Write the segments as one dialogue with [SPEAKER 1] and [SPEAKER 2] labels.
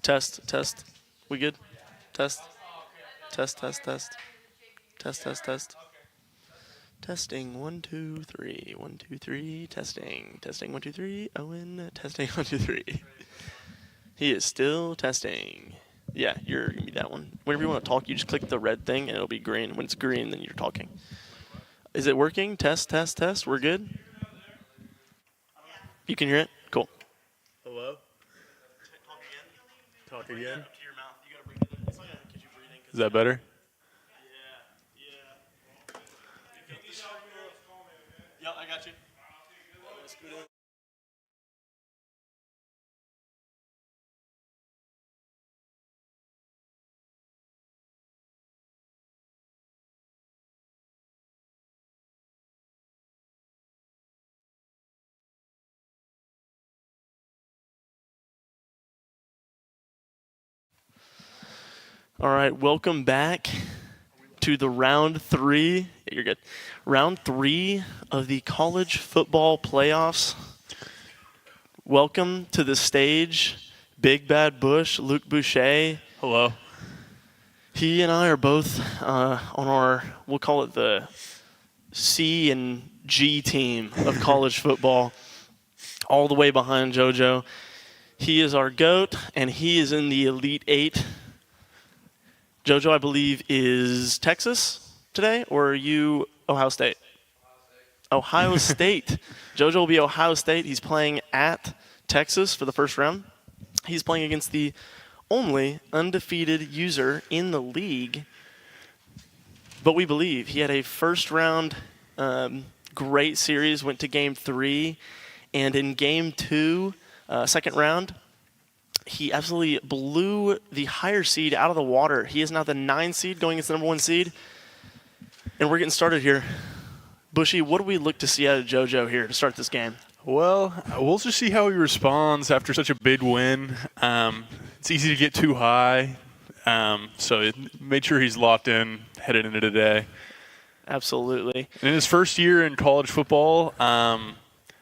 [SPEAKER 1] Test, test. We good? Test. Test, test, test. Test, test, test. Testing, 1, 2, 3. 1, 2, 3. Testing. Testing, 1, 2, 3. Owen, testing, 1, 2, 3. He is still testing. Yeah, you're going to be that one. Whenever you want to talk, you just click the red thing, and it'll be green. When it's green, then you're talking. Is it working? Test, test, test. We're good? You can hear it? Cool.
[SPEAKER 2] Hello? Talk again?
[SPEAKER 3] Is that better?
[SPEAKER 1] Yeah, I got you. All right, welcome back to the round 3. Yeah, you're good. Round 3 of the college football playoffs. Welcome to the stage, Big Bad Bush, Luke Boucher.
[SPEAKER 3] Hello.
[SPEAKER 1] He and I are both on our, we'll call it the C and G team of college football, all the way behind JoJo. He is our GOAT, and he is in the Elite 8. JoJo, I believe, is Texas today, or are you Ohio State? Ohio State. JoJo will be Ohio State. He's playing at Texas for the first round. He's playing against the only undefeated user in the league. But we believe he had a first round great series, went to game 3, and in game 2, second round, he absolutely blew the higher seed out of the water. He is now the 9 seed going against the number 1 seed. And we're getting started here. Bushy, what do we look to see out of JoJo here to start this game?
[SPEAKER 3] Well, we'll just see how he responds after such a big win. It's easy to get too high, so make sure he's locked in headed into today.
[SPEAKER 1] Absolutely.
[SPEAKER 3] In his first year in college football,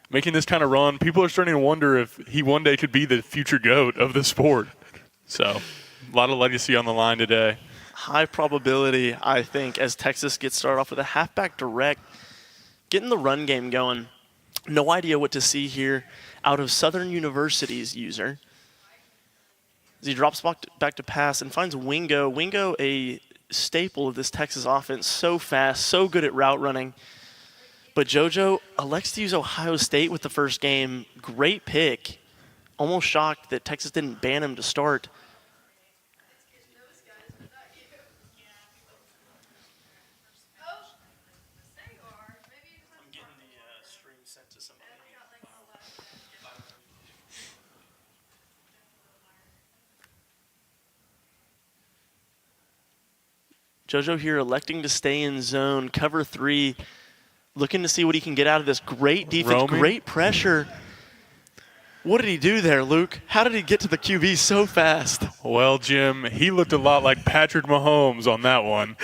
[SPEAKER 3] making this kind of run, people are starting to wonder if he one day could be the future GOAT of the sport. So, a lot of legacy on the line today.
[SPEAKER 1] High probability, I think, as Texas gets started off with a halfback direct, getting the run game going. No idea what to see here out of Southern University's user. As he drops back to pass and finds Wingo. Wingo, a staple of this Texas offense, so fast, so good at route running. But JoJo elects to use Ohio State with the first game. Great pick. Almost shocked that Texas didn't ban him to start. JoJo here electing to stay in zone, cover 3. Looking to see what he can get out of this. Great defense,
[SPEAKER 3] Roaming.
[SPEAKER 1] Great pressure. What did he do there, Luke? How did he get to the QB so fast?
[SPEAKER 3] Well, Jim, he looked a lot like Patrick Mahomes on that one.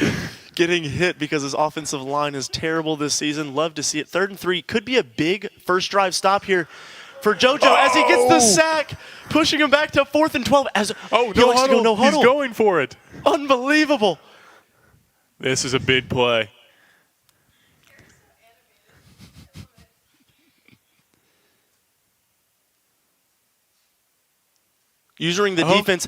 [SPEAKER 1] Getting hit because his offensive line is terrible this season. Love to see it. 3rd and 3 could be a big first drive stop here for JoJo as he gets the sack, pushing him back to 4th and 12. As
[SPEAKER 3] no
[SPEAKER 1] he likes to go
[SPEAKER 3] huddle.
[SPEAKER 1] no huddle.
[SPEAKER 3] He's going for it.
[SPEAKER 1] Unbelievable.
[SPEAKER 3] This is a big play.
[SPEAKER 1] Using the defense,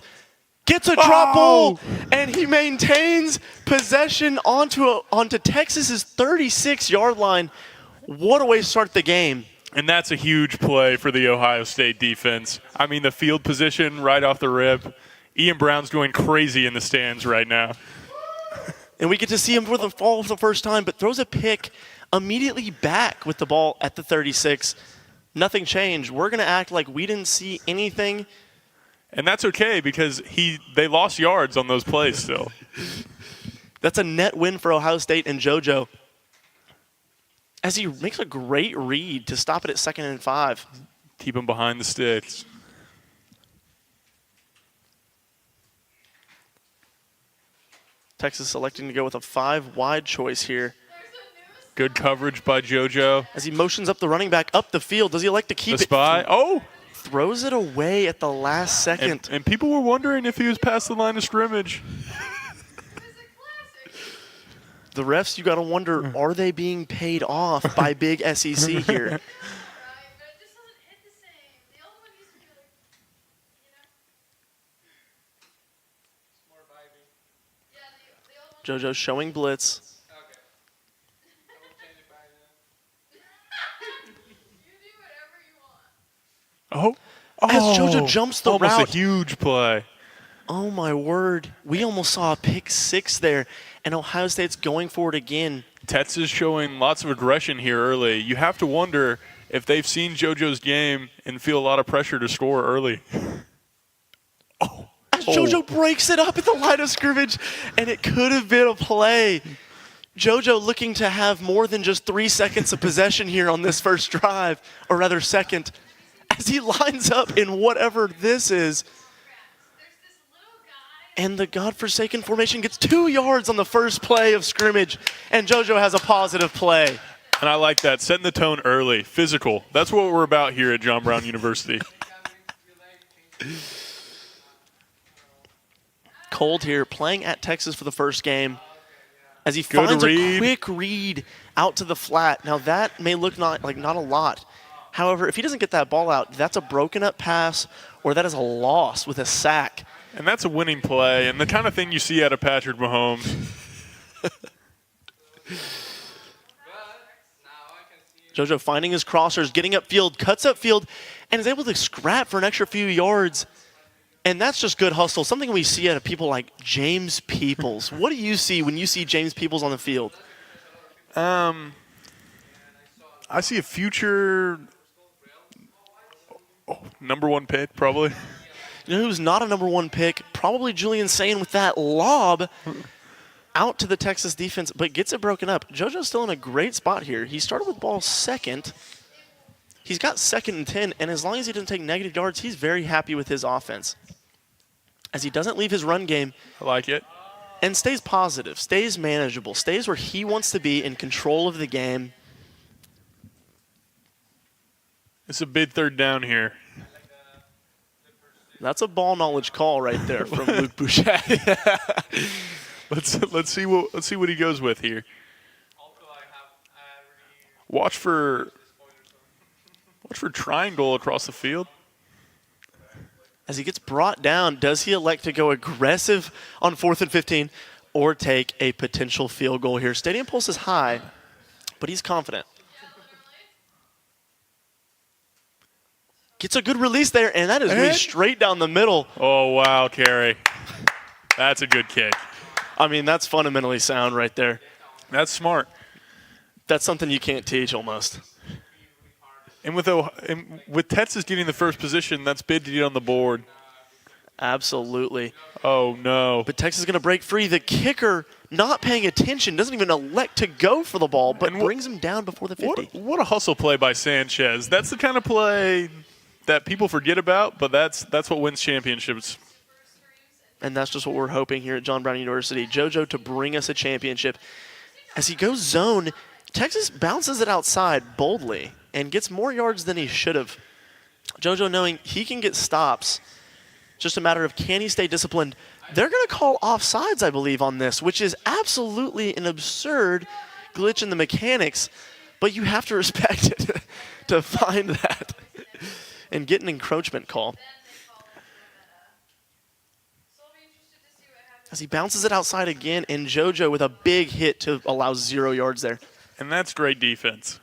[SPEAKER 1] gets a drop ball, and he maintains possession onto Texas's 36-yard line. What a way to start the game.
[SPEAKER 3] And that's a huge play for the Ohio State defense. I mean, the field position right off the rip. Ian Brown's going crazy in the stands right now.
[SPEAKER 1] And we get to see him for the fall for the first time, but throws a pick immediately back with the ball at the 36. Nothing changed. We're going to act like we didn't see anything.
[SPEAKER 3] And that's okay because they lost yards on those plays still.
[SPEAKER 1] That's a net win for Ohio State and JoJo. As he makes a great read to stop it at 2nd and 5.
[SPEAKER 3] Keep him behind the sticks.
[SPEAKER 1] Texas electing to go with a 5-wide choice here.
[SPEAKER 3] Good coverage by JoJo.
[SPEAKER 1] As he motions up the running back up the field, does he elect to keep
[SPEAKER 3] The spy.
[SPEAKER 1] it?
[SPEAKER 3] Oh!
[SPEAKER 1] throws it away at the last second.
[SPEAKER 3] And people were wondering if he was past the line of scrimmage.
[SPEAKER 1] The refs, you got to wonder, are they being paid off by big SEC here? JoJo showing blitz.
[SPEAKER 3] Oh.
[SPEAKER 1] As JoJo jumps the route.
[SPEAKER 3] Almost a huge play.
[SPEAKER 1] Oh, my word. We almost saw a pick 6 there, and Ohio State's going for it again.
[SPEAKER 3] Tetz is showing lots of aggression here early. You have to wonder if they've seen JoJo's game and feel a lot of pressure to score early.
[SPEAKER 1] As JoJo breaks it up at the line of scrimmage, and it could have been a play. JoJo looking to have more than just 3 seconds of possession here on this first drive, or rather second, as he lines up in whatever this is. And the godforsaken formation gets 2 yards on the first play of scrimmage, and JoJo has a positive play.
[SPEAKER 3] And I like that, setting the tone early, physical. That's what we're about here at John Brown University.
[SPEAKER 1] Cold here, playing at Texas for the first game, as he finds a quick read out to the flat. Now that may look not a lot. However, if he doesn't get that ball out, that's a broken up pass, or that is a loss with a sack.
[SPEAKER 3] And that's a winning play, and the kind of thing you see out of Patrick Mahomes.
[SPEAKER 1] JoJo finding his crossers, getting upfield, cuts upfield, and is able to scrap for an extra few yards. And that's just good hustle, something we see out of people like James Peoples. What do you see when you see James Peoples on the field?
[SPEAKER 3] I see a future #1 pick, probably.
[SPEAKER 1] You know who's not a #1 pick? Probably Julian Sain with that lob out to the Texas defense, but gets it broken up. JoJo's still in a great spot here. He started with ball second. He's got 2nd and 10, and as long as he doesn't take negative yards, he's very happy with his offense. As he doesn't leave his run game.
[SPEAKER 3] I like it.
[SPEAKER 1] And stays positive, stays manageable, stays where he wants to be in control of the game.
[SPEAKER 3] It's a big 3rd down here.
[SPEAKER 1] That's a ball knowledge call right there from Luke Boucher.
[SPEAKER 3] Let's see what he goes with here. Watch for triangle across the field.
[SPEAKER 1] As he gets brought down, does he elect to go aggressive on 4th and 15 or take a potential field goal here? Stadium pulse is high, but he's confident. Gets a good release there, and that is really straight down the middle.
[SPEAKER 3] Oh, wow, Carey. That's a good kick.
[SPEAKER 1] I mean, that's fundamentally sound right there.
[SPEAKER 3] That's smart.
[SPEAKER 1] That's something you can't teach almost.
[SPEAKER 3] And with Texas getting the first position, that's big to get on the board.
[SPEAKER 1] Absolutely.
[SPEAKER 3] Oh, no.
[SPEAKER 1] But Texas is going to break free. The kicker not paying attention, doesn't even elect to go for the ball, but brings him down before the 50.
[SPEAKER 3] What a hustle play by Sanchez. That's the kind of play that people forget about, but that's what wins championships.
[SPEAKER 1] And that's just what we're hoping here at John Brown University. JoJo to bring us a championship. As he goes zone, Texas bounces it outside boldly and gets more yards than he should have. JoJo knowing he can get stops. Just a matter of can he stay disciplined. They're going to call offsides, I believe, on this, which is absolutely an absurd glitch in the mechanics, but you have to respect it to find that and get an encroachment call. As he bounces it outside again, and JoJo with a big hit to allow 0 yards there.
[SPEAKER 3] And that's great defense.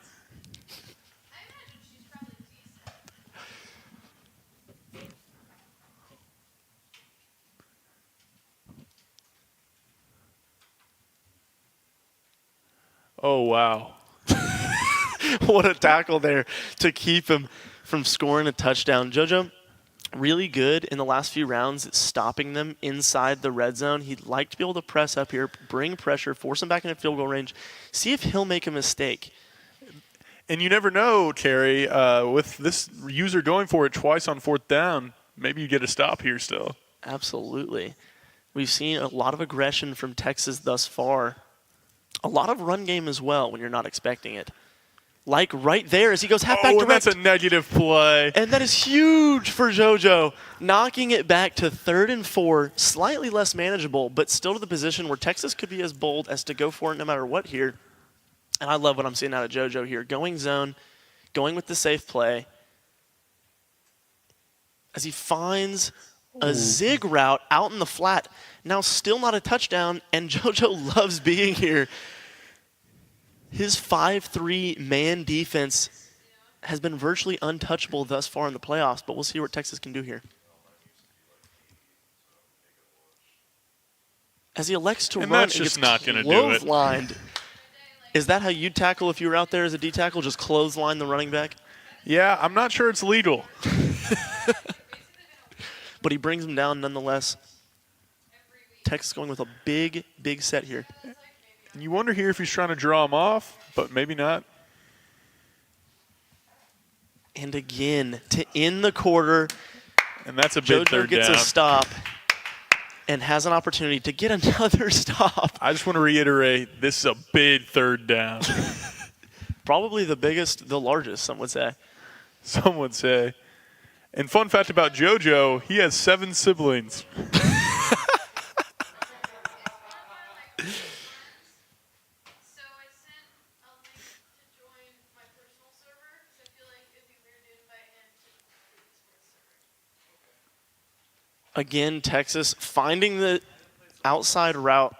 [SPEAKER 3] Oh, wow.
[SPEAKER 1] What a tackle there to keep him from scoring a touchdown. JoJo, really good in the last few rounds at stopping them inside the red zone. He'd like to be able to press up here, bring pressure, force him back into field goal range, see if he'll make a mistake.
[SPEAKER 3] And you never know, Terry, with this user going for it twice on 4th down, maybe you get a stop here still.
[SPEAKER 1] Absolutely. We've seen a lot of aggression from Texas thus far. A lot of run game as well when you're not expecting it. like right there as he goes halfback
[SPEAKER 3] Oh,
[SPEAKER 1] direct.
[SPEAKER 3] and that's a negative play.
[SPEAKER 1] And that is huge for JoJo, knocking it back to 3rd and 4, slightly less manageable, but still to the position where Texas could be as bold as to go for it no matter what here. And I love what I'm seeing out of JoJo here. Going zone, going with the safe play. As he finds a zig route out in the flat. Now still not a touchdown, and JoJo loves being here. His 5-3 man defense has been virtually untouchable thus far in the playoffs, but we'll see what Texas can do here. As he elects to
[SPEAKER 3] And
[SPEAKER 1] run,
[SPEAKER 3] that's
[SPEAKER 1] and
[SPEAKER 3] just
[SPEAKER 1] gets
[SPEAKER 3] not gonna do it.
[SPEAKER 1] clotheslined. Is that how you'd tackle if you were out there as a D tackle, just clothesline the running back?
[SPEAKER 3] Yeah, I'm not sure it's legal.
[SPEAKER 1] But he brings him down nonetheless. Texas going with a big, big set here.
[SPEAKER 3] And you wonder here if he's trying to draw him off, but maybe not.
[SPEAKER 1] And again, to end the quarter,
[SPEAKER 3] And that's a big
[SPEAKER 1] JoJo
[SPEAKER 3] third
[SPEAKER 1] gets
[SPEAKER 3] down.
[SPEAKER 1] a stop and has an opportunity to get another stop.
[SPEAKER 3] I just want to reiterate, this is a big third down.
[SPEAKER 1] Probably the biggest, the largest, some would say.
[SPEAKER 3] Some would say. And fun fact about JoJo, he has 7 siblings.
[SPEAKER 1] Again, Texas finding the outside route.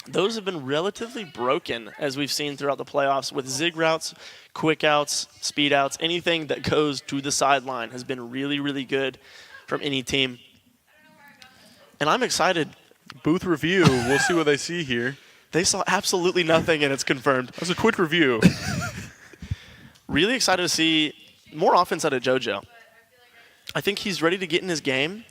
[SPEAKER 1] Those have been relatively broken, as we've seen throughout the playoffs, with zig routes, quick outs, speed outs. Anything that goes to the sideline has been really, really good from any team. And I'm excited.
[SPEAKER 3] Booth review, we'll see what they see here.
[SPEAKER 1] They saw absolutely nothing, and it's confirmed.
[SPEAKER 3] That was a quick review.
[SPEAKER 1] Really excited to see more offense out of JoJo. I think he's ready to get in his game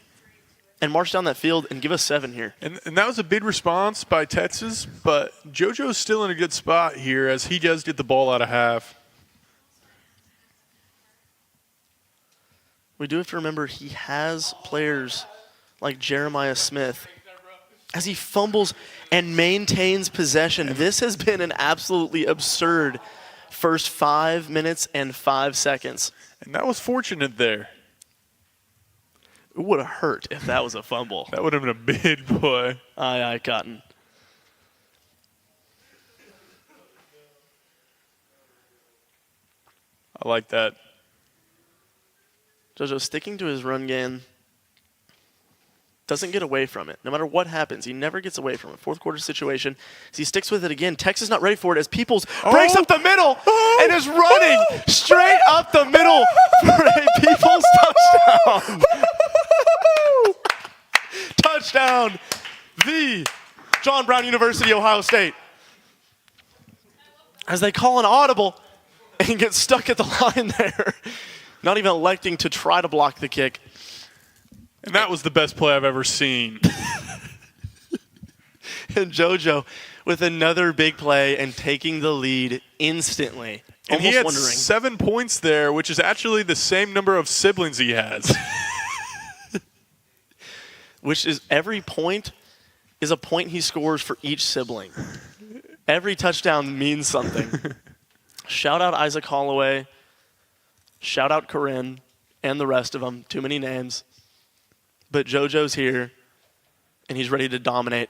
[SPEAKER 1] and march down that field and give us 7 here.
[SPEAKER 3] And that was a big response by Texas, but JoJo's still in a good spot here as he does get the ball out of half.
[SPEAKER 1] We do have to remember he has players like Jeremiah Smith. As he fumbles and maintains possession, this has been an absolutely absurd first 5 minutes and 5 seconds.
[SPEAKER 3] And that was fortunate there.
[SPEAKER 1] It would have hurt if that was a fumble.
[SPEAKER 3] That would have been a big play.
[SPEAKER 1] Aye, Cotton.
[SPEAKER 3] I like that.
[SPEAKER 1] JoJo sticking to his run game. Doesn't get away from it. No matter what happens, he never gets away from it. Fourth quarter situation. As he sticks with it again. Texas not ready for it as Peoples breaks up the middle and is running straight up the middle for a Peoples touchdown. Touchdown. The John Brown University, Ohio State. As they call an audible and get stuck at the line there. Not even electing to try to block the kick.
[SPEAKER 3] And that was the best play I've ever seen.
[SPEAKER 1] And JoJo with another big play and taking the lead instantly.
[SPEAKER 3] And
[SPEAKER 1] Almost
[SPEAKER 3] he had
[SPEAKER 1] wondering.
[SPEAKER 3] 7 points there, which is actually the same number of siblings he has.
[SPEAKER 1] Which is every point is a point he scores for each sibling. Every touchdown means something. Shout out Isaac Holloway. Shout out Corinne and the rest of them. Too many names. But JoJo's here, and he's ready to dominate.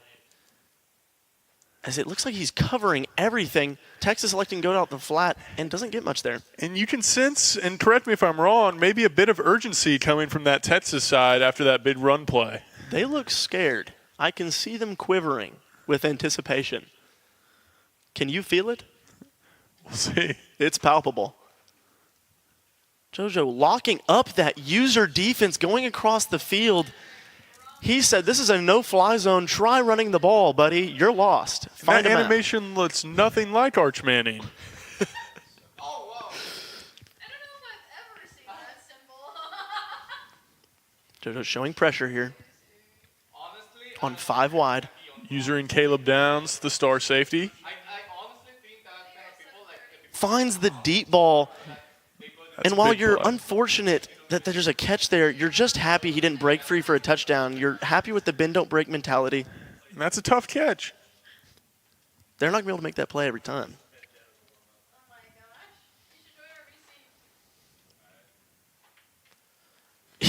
[SPEAKER 1] As it looks like he's covering everything. Texas electing to go out the flat and doesn't get much there.
[SPEAKER 3] And you can sense, and correct me if I'm wrong, maybe a bit of urgency coming from that Texas side after that big run play.
[SPEAKER 1] They look scared. I can see them quivering with anticipation. Can you feel it?
[SPEAKER 3] We'll see.
[SPEAKER 1] It's palpable. JoJo locking up that user defense going across the field. He said, this is a no-fly zone. Try running the ball, buddy. You're lost. Find
[SPEAKER 3] that
[SPEAKER 1] him out.
[SPEAKER 3] animation looks nothing like Arch Manning.
[SPEAKER 2] Oh, wow. I don't know if I've ever seen that symbol.
[SPEAKER 1] JoJo showing pressure here
[SPEAKER 2] Honestly,
[SPEAKER 1] on 5 wide.
[SPEAKER 3] User in Caleb Downs, the star safety.
[SPEAKER 2] I honestly think that kind of people like
[SPEAKER 1] Finds the deep ball.
[SPEAKER 3] That's
[SPEAKER 1] And
[SPEAKER 3] a
[SPEAKER 1] while
[SPEAKER 3] big
[SPEAKER 1] you're
[SPEAKER 3] play.
[SPEAKER 1] unfortunate that there's a catch there, you're just happy he didn't break free for a touchdown. You're happy with the bend, don't break mentality.
[SPEAKER 3] And that's a tough catch.
[SPEAKER 1] They're not going to be able to make that play every time.
[SPEAKER 2] oh my gosh.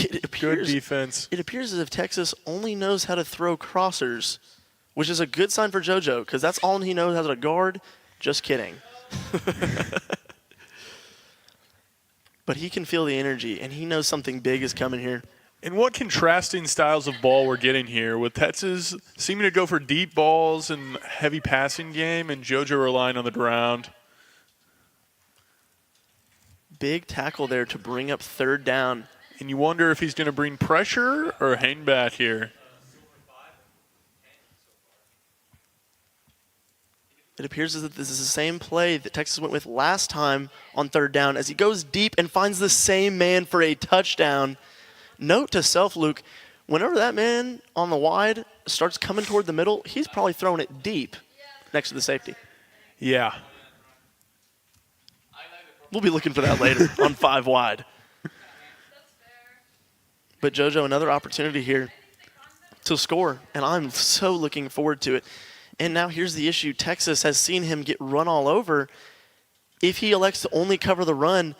[SPEAKER 1] It
[SPEAKER 3] Good
[SPEAKER 1] appears,
[SPEAKER 3] defense.
[SPEAKER 1] it appears as if Texas only knows how to throw crossers, which is a good sign for JoJo because that's all he knows how to guard. Just kidding. But he can feel the energy, and he knows something big is coming here.
[SPEAKER 3] And what contrasting styles of ball we're getting here with Texas seeming to go for deep balls and heavy passing game, and JoJo relying on the ground.
[SPEAKER 1] Big tackle there to bring up third down.
[SPEAKER 3] And you wonder if he's going to bring pressure or hang back here.
[SPEAKER 1] It appears as if this is the same play that Texas went with last time on third down as he goes deep and finds the same man for a touchdown. Note to self, Luke, whenever that man on the wide starts coming toward the middle, he's probably throwing it deep next to the safety.
[SPEAKER 3] Yeah.
[SPEAKER 1] We'll be looking for that later on 5 wide. But JoJo, another opportunity here to score, and I'm so looking forward to it. And now here's the issue. Texas has seen him get run all over. If he elects to only cover the run,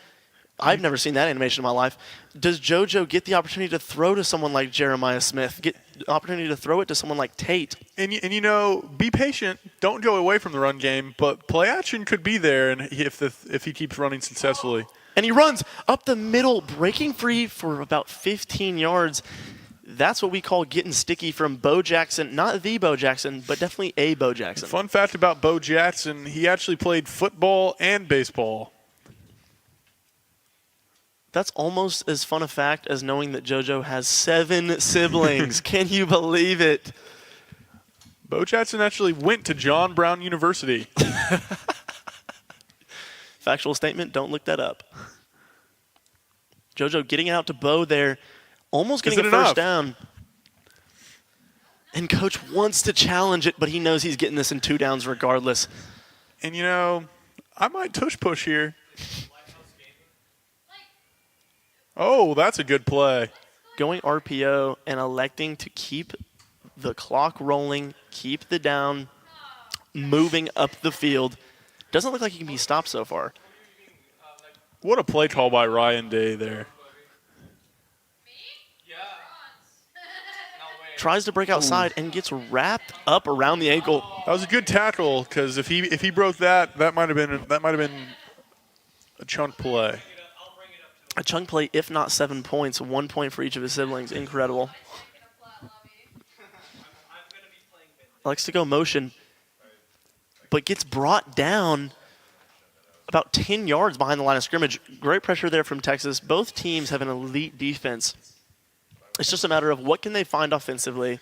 [SPEAKER 1] I've never seen that animation in my life. Does JoJo get the opportunity to throw to someone like Jeremiah Smith, get the opportunity to throw it to someone like Tate?
[SPEAKER 3] And you know, be patient. Don't go away from the run game, but play action could be there, and if he keeps running successfully.
[SPEAKER 1] And he runs up the middle, breaking free for about 15 yards. That's what we call getting sticky from Bo Jackson. Not the Bo Jackson, but definitely a Bo Jackson.
[SPEAKER 3] Fun fact about Bo Jackson, he actually played football and baseball.
[SPEAKER 1] That's almost as fun a fact as knowing that JoJo has 7 siblings. Can you believe it?
[SPEAKER 3] Bo Jackson actually went to John Brown University.
[SPEAKER 1] Factual statement, don't look that up. JoJo getting out to Bo there, almost getting a first down. And coach wants to challenge it, but he knows he's getting this in 2 downs regardless.
[SPEAKER 3] And, you know, I might tush push here. Oh, that's a good play.
[SPEAKER 1] Going RPO and electing to keep the clock rolling, keep the down, moving up the field. Doesn't look like he can be stopped so far.
[SPEAKER 3] What a play call by Ryan Day there.
[SPEAKER 1] Tries to break outside and gets wrapped up around the ankle.
[SPEAKER 3] That was a good tackle because if he broke that might have been a chunk play.
[SPEAKER 1] A chunk play, if not 7 points, 1 point for each of his siblings. Incredible. Likes to go motion, but gets brought down about 10 yards behind the line of scrimmage. Great pressure there from Texas. Both teams have an elite defense. It's just a matter of what can they find offensively.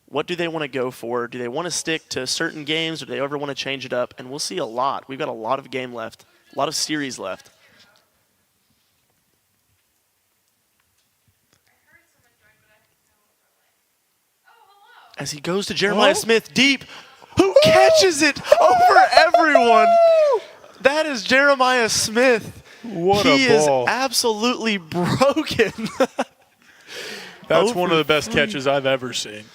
[SPEAKER 1] What do they want to go for? Do they want to stick to certain games, or do they ever want to change it up? And we'll see a lot. We've got a lot of game left, a lot of series left. As he goes to Jeremiah Smith deep, who catches it over everyone. That is Jeremiah Smith.
[SPEAKER 3] What a
[SPEAKER 1] He is
[SPEAKER 3] ball.
[SPEAKER 1] absolutely broken.
[SPEAKER 3] That's one of the
[SPEAKER 1] Over
[SPEAKER 3] best
[SPEAKER 1] 3.
[SPEAKER 3] catches I've ever seen.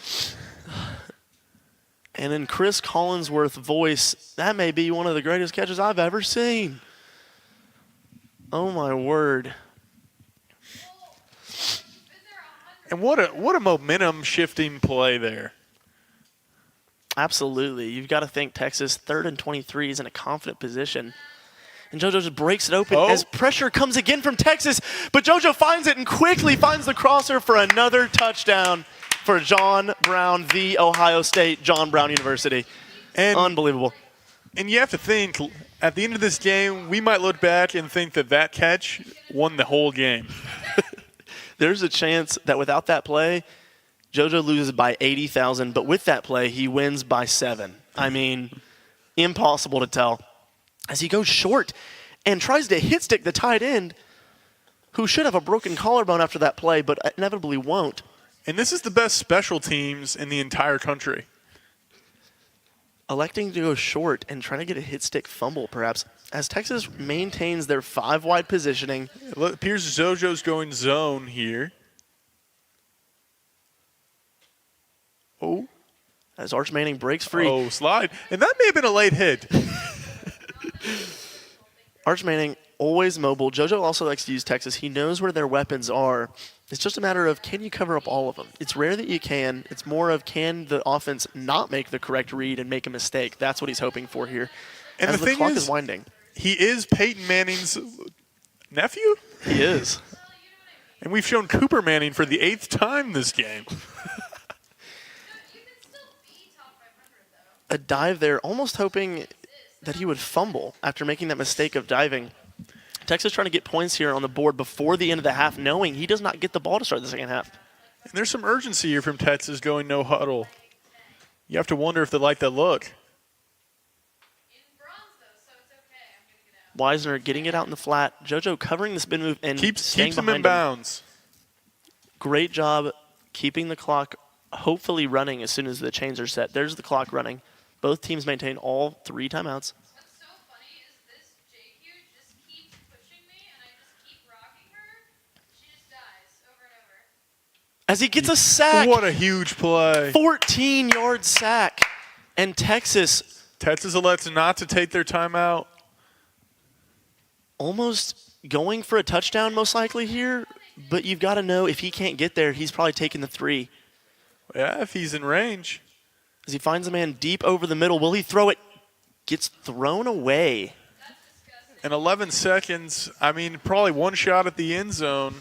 [SPEAKER 1] And in Chris Collinsworth's voice, that may be one of the greatest catches I've ever seen. Oh, my word.
[SPEAKER 3] And what a momentum shifting play there.
[SPEAKER 1] Absolutely. You've got to think Texas, 3rd and 23, is in a confident position. And JoJo just breaks it open as pressure comes again from Texas. But JoJo finds it and quickly finds the crosser for another touchdown for John Brown, the Ohio State John Brown University.
[SPEAKER 3] And
[SPEAKER 1] Unbelievable.
[SPEAKER 3] And you have to think, at the end of this game, we might look back and think that catch won the whole game.
[SPEAKER 1] There's a chance that without that play, JoJo loses by 80,000, but with that play, he wins by 7. I mean, impossible to tell. As he goes short and tries to hit stick the tight end, who should have a broken collarbone after that play, but inevitably won't.
[SPEAKER 3] And this is the best special teams in the entire country.
[SPEAKER 1] Electing to go short and trying to get a hit stick fumble, perhaps, as Texas maintains their 5-wide positioning.
[SPEAKER 3] It appears JoJo's going zone here. Oh.
[SPEAKER 1] As Arch Manning breaks free.
[SPEAKER 3] Oh, slide. And that may have been a late hit.
[SPEAKER 1] Arch Manning always mobile. JoJo also likes to use Texas. He knows where their weapons are. It's just a matter of, can you cover up all of them? It's rare that you can. It's more of, can the offense not make the correct read and make a mistake? That's what he's hoping for here.
[SPEAKER 3] And
[SPEAKER 1] as
[SPEAKER 3] the
[SPEAKER 1] the
[SPEAKER 3] thing
[SPEAKER 1] clock
[SPEAKER 3] is,
[SPEAKER 1] is winding.
[SPEAKER 3] He is Peyton Manning's nephew?
[SPEAKER 1] He is.
[SPEAKER 3] And we've shown Cooper Manning for the 8th time this game.
[SPEAKER 2] You can still be top 500 though.
[SPEAKER 1] A dive there, almost hoping that he would fumble after making that mistake of diving. Texas trying to get points here on the board before the end of the half, knowing he does not get the ball to start the second half.
[SPEAKER 3] And there's some urgency here from Texas going no huddle. You have to wonder if they like that look.
[SPEAKER 2] In bronze though, so it's okay. I'm gonna get out.
[SPEAKER 1] Wisner getting it out in the flat. JoJo covering the spin move and
[SPEAKER 3] Keeps
[SPEAKER 1] staying
[SPEAKER 3] them in
[SPEAKER 1] behind him.
[SPEAKER 3] bounds.
[SPEAKER 1] Great job keeping the clock hopefully running as soon as the chains are set. There's the clock running. Both teams maintain all 3 timeouts.
[SPEAKER 2] What's so funny is this JQ just keeps pushing me and I just keep rocking her. She just dies over and over.
[SPEAKER 1] As he gets a sack.
[SPEAKER 3] What a huge play.
[SPEAKER 1] 14-yard sack. And Texas
[SPEAKER 3] elects not to take their timeout.
[SPEAKER 1] almost going for a touchdown most likely here. But you've got to know, if he can't get there, he's probably taking the 3.
[SPEAKER 3] Yeah, if he's in range.
[SPEAKER 1] As he finds a man deep over the middle, will he throw it? Gets thrown away.
[SPEAKER 3] In 11 seconds, I mean, probably one shot at the end zone.